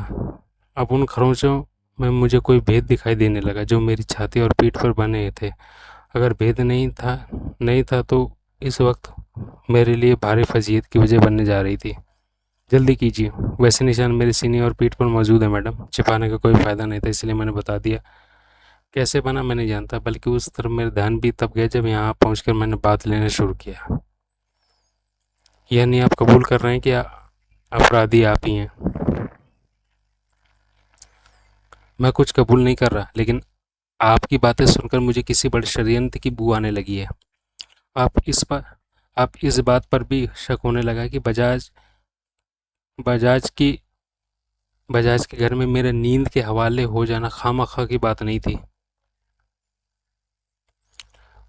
अब उन खरोंचों में मुझे कोई भेद दिखाई देने लगा जो मेरी छाती और पीठ पर बने थे। अगर भेद नहीं था तो इस वक्त मेरे लिए भारी फजीहत की वजह बनने जा रही थी। जल्दी कीजिए। वैसे निशान मेरे सीने और पीठ पर मौजूद है मैडम। छिपाने का कोई फ़ायदा नहीं था, इसलिए मैंने बता दिया। कैसे बना मैं नहीं जानता, बल्कि उस तरफ मेरा ध्यान भी तब गया जब यहाँ पहुँचकर मैंने बात लेना शुरू किया। यानी आप कबूल कर रहे हैं कि अपराधी आप ही हैं? मैं कुछ कबूल नहीं कर रहा, लेकिन आपकी बातें सुनकर मुझे किसी बड़े षड्यंत्र की बू आने लगी है। आप इस पर अब इस बात पर भी शक होने लगा कि बजाज की बजाज के घर में मेरे नींद के हवाले हो जाना खामखा की बात नहीं थी।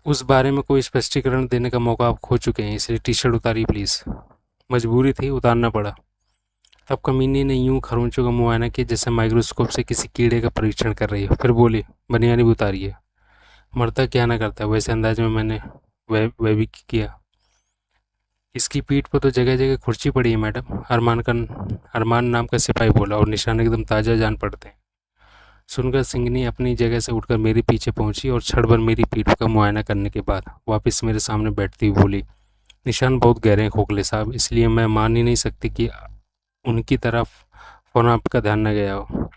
उस बारे में कोई स्पष्टीकरण देने का मौका आप खो चुके हैं, इसलिए टी शर्ट उतारिए प्लीज़। मजबूरी थी, उतारना पड़ा। तब कमीनी ने यूं खरोंचों का मुआयना किया जैसे माइक्रोस्कोप से किसी कीड़े का परीक्षण कर रही हो, फिर बोली, बनियानी भी उतारिए। मरता क्या ना करता, वैसे अंदाज में मैंने वह भी किया। इसकी पीठ पर तो जगह जगह खुर्ची पड़ी है मैडम, अरमान नाम का सिपाही बोला, और निशान एकदम ताज़ा जान पड़ते हैं। सुनकर सिंगनी अपनी जगह से उठकर मेरे पीछे पहुंची और क्षण भर मेरी पीठ का मुआयना करने के बाद वापस मेरे सामने बैठती हुई बोली, निशान बहुत गहरे हैं खोखले साहब, इसलिए मैं मान ही नहीं सकती कि उनकी तरफ फ़ौरन आपका ध्यान न गया हो।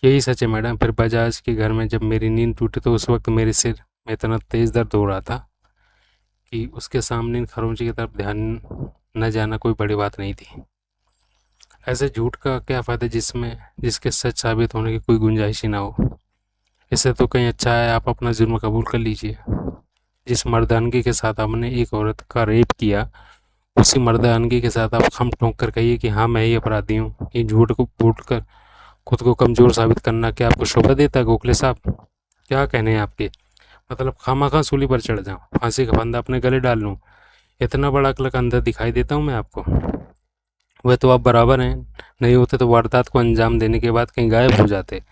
यही सच है मैडम। फिर बजाज के घर में जब मेरी नींद टूटी तो उस वक्त मेरे सिर में इतना तेज़ दर्द हो रहा था कि उसके सामने इन खरोंची की तरफ ध्यान न जाना कोई बड़ी बात नहीं थी। ऐसे झूठ का क्या फ़ायदा जिसके सच साबित होने की कोई गुंजाइश ही ना हो। इससे तो कहीं अच्छा है आप अपना जुर्म कबूल कर लीजिए। जिस मर्दानगी के साथ आपने एक औरत का रेप किया, उसी मर्दानगी के साथ आप खम ठोंक कर कहिए कि हाँ मैं ही अपराधी हूँ। ये झूठ को फूट कर खुद को कमज़ोर साबित करना क्या आपको शोभा देता है गोखले साहब? क्या कहने हैं आपके? मतलब खामखा सूली पर चढ़ जाऊँ, फांसी का फंदा अपने गले डाल लूँ? इतना बड़ा अक्ल का अंदर दिखाई देता हूँ मैं आपको? वह तो आप बराबर हैं, नहीं होते तो वारदात को अंजाम देने के बाद कहीं गायब हो जाते।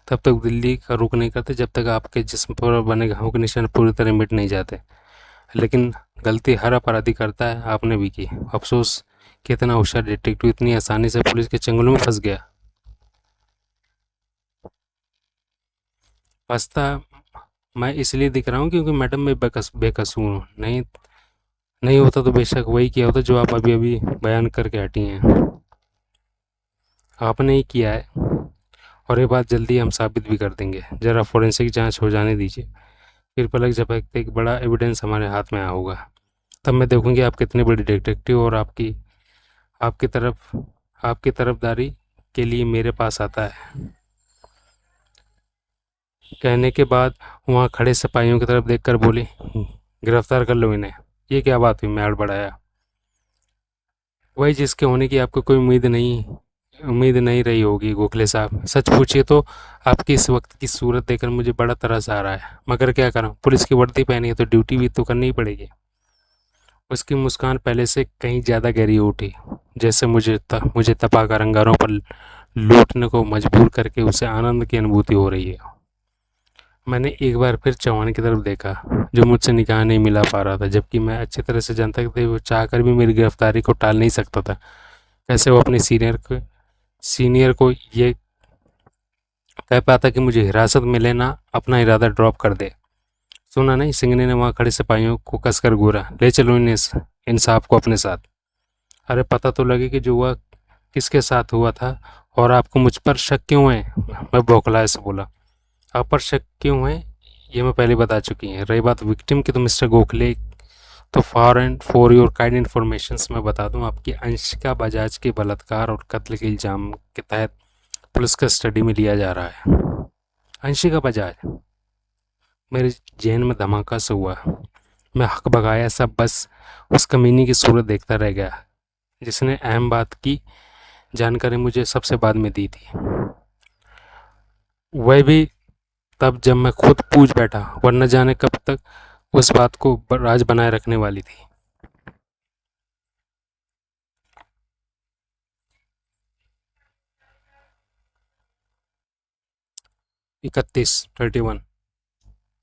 तब तक दिल्ली का रुख नहीं करते जब तक आपके जिस्म पर बने घावों के निशान पूरी तरह मिट नहीं जाते। लेकिन गलती हर अपराधी करता है, आपने भी की। अफसोस कि इतना होशियार डिटेक्टिव इतनी आसानी से पुलिस के चंगुल में फंस गया। फंसता मैं इसलिए दिख रहा हूँ क्योंकि मैडम मैं बेकसूर हूँ। नहीं नहीं होता तो बेशक वही किया होता जो आप अभी अभी बयान करके हटी हैं। आपने ही किया है, और ये बात जल्दी हम साबित भी कर देंगे। ज़रा फोरेंसिक जांच हो जाने दीजिए, फिर पलक झपकते एक बड़ा एविडेंस हमारे हाथ में आया होगा। तब मैं देखूंगी आप कितने बड़े डिटेक्टिव, और आपकी तरफ आपकी तरफदारी के लिए मेरे पास आता है। कहने के बाद वहाँ खड़े सिपाहियों की तरफ देखकर बोली, गिरफ्तार कर लो इन्हें। ये क्या बात हुई? मैं हड़बड़ाया। वही जिसके होने की आपको कोई उम्मीद नहीं रही होगी गोखले साहब। सच पूछिए तो आपकी इस वक्त की सूरत देखकर मुझे बड़ा तरस आ रहा है, मगर क्या करूं, पुलिस की वर्दी पहनी है तो ड्यूटी भी तो करनी ही पड़ेगी। उसकी मुस्कान पहले से कहीं ज़्यादा गहरी हो उठी, जैसे मुझे तपाकर अंगारों पर लूटने को मजबूर करके उसे आनंद की अनुभूति हो रही है। मैंने एक बार फिर चौहान की तरफ देखा, जो मुझसे निगाह नहीं मिला पा रहा था, जबकि मैं अच्छी तरह से जानता था कि वो चाहकर भी मेरी गिरफ्तारी को टाल नहीं सकता था। कैसे वो अपने सीनियर को ये कह पाता कि मुझे हिरासत में लेना, अपना इरादा ड्रॉप कर दे। सुना नहीं, सिंगनी ने वहाँ खड़े सिपाहियों को कसकर घूरा, ले चलो इन साहब को अपने साथ। अरे पता तो लगे कि जो हुआ किसके साथ हुआ था, और आपको मुझ पर शक क्यों है? मैं बौखलाए से बोला। आप पर शक क्यों है ये मैं पहले बता चुकी हैं। रही बात विक्टिम की तो मिस्टर गोखले, तो फॉर योर काइंड इन्फॉर्मेशन मैं बता दूं, आपकी अंशिका बजाज के बलात्कार और कत्ल के इल्ज़ाम के तहत पुलिस कस्टडी में लिया जा रहा है। अंशिका बजाज? मेरे जहन में धमाका से हुआ। मैं हक बगाया सब बस उस कमीनी की सूरत देखता रह गया जिसने अहम बात की जानकारी मुझे सबसे बाद में दी थी, वह भी तब जब मैं खुद पूछ बैठा, वरना जाने कब तक उस बात को राज बनाए रखने वाली थी। 31 31